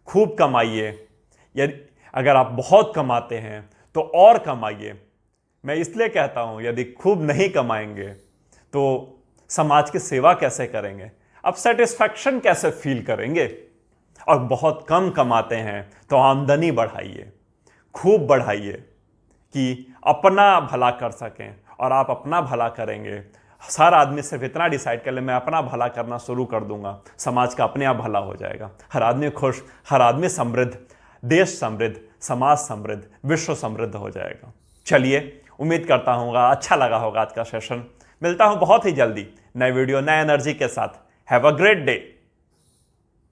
खूब कमाइए। यदि अगर आप बहुत कमाते हैं तो और कमाइए। मैं इसलिए कहता हूं, यदि खूब नहीं कमाएंगे तो समाज की सेवा कैसे करेंगे, अब सेटिस्फैक्शन कैसे फील करेंगे? और बहुत कम कमाते हैं तो आमदनी बढ़ाइए, खूब बढ़ाइए कि अपना भला कर सकें। और आप अपना भला करेंगे, हर आदमी सिर्फ इतना डिसाइड कर ले मैं अपना भला करना शुरू कर दूंगा, समाज का अपने आप भला हो जाएगा। हर आदमी खुश, हर आदमी समृद्ध, देश समृद्ध, समाज समृद्ध, विश्व समृद्ध हो जाएगा। चलिए, उम्मीद करता हूँ अच्छा लगा होगा आज का सेशन। मिलता हूँ बहुत ही जल्दी नए वीडियो, नए एनर्जी के साथ। Have a great day.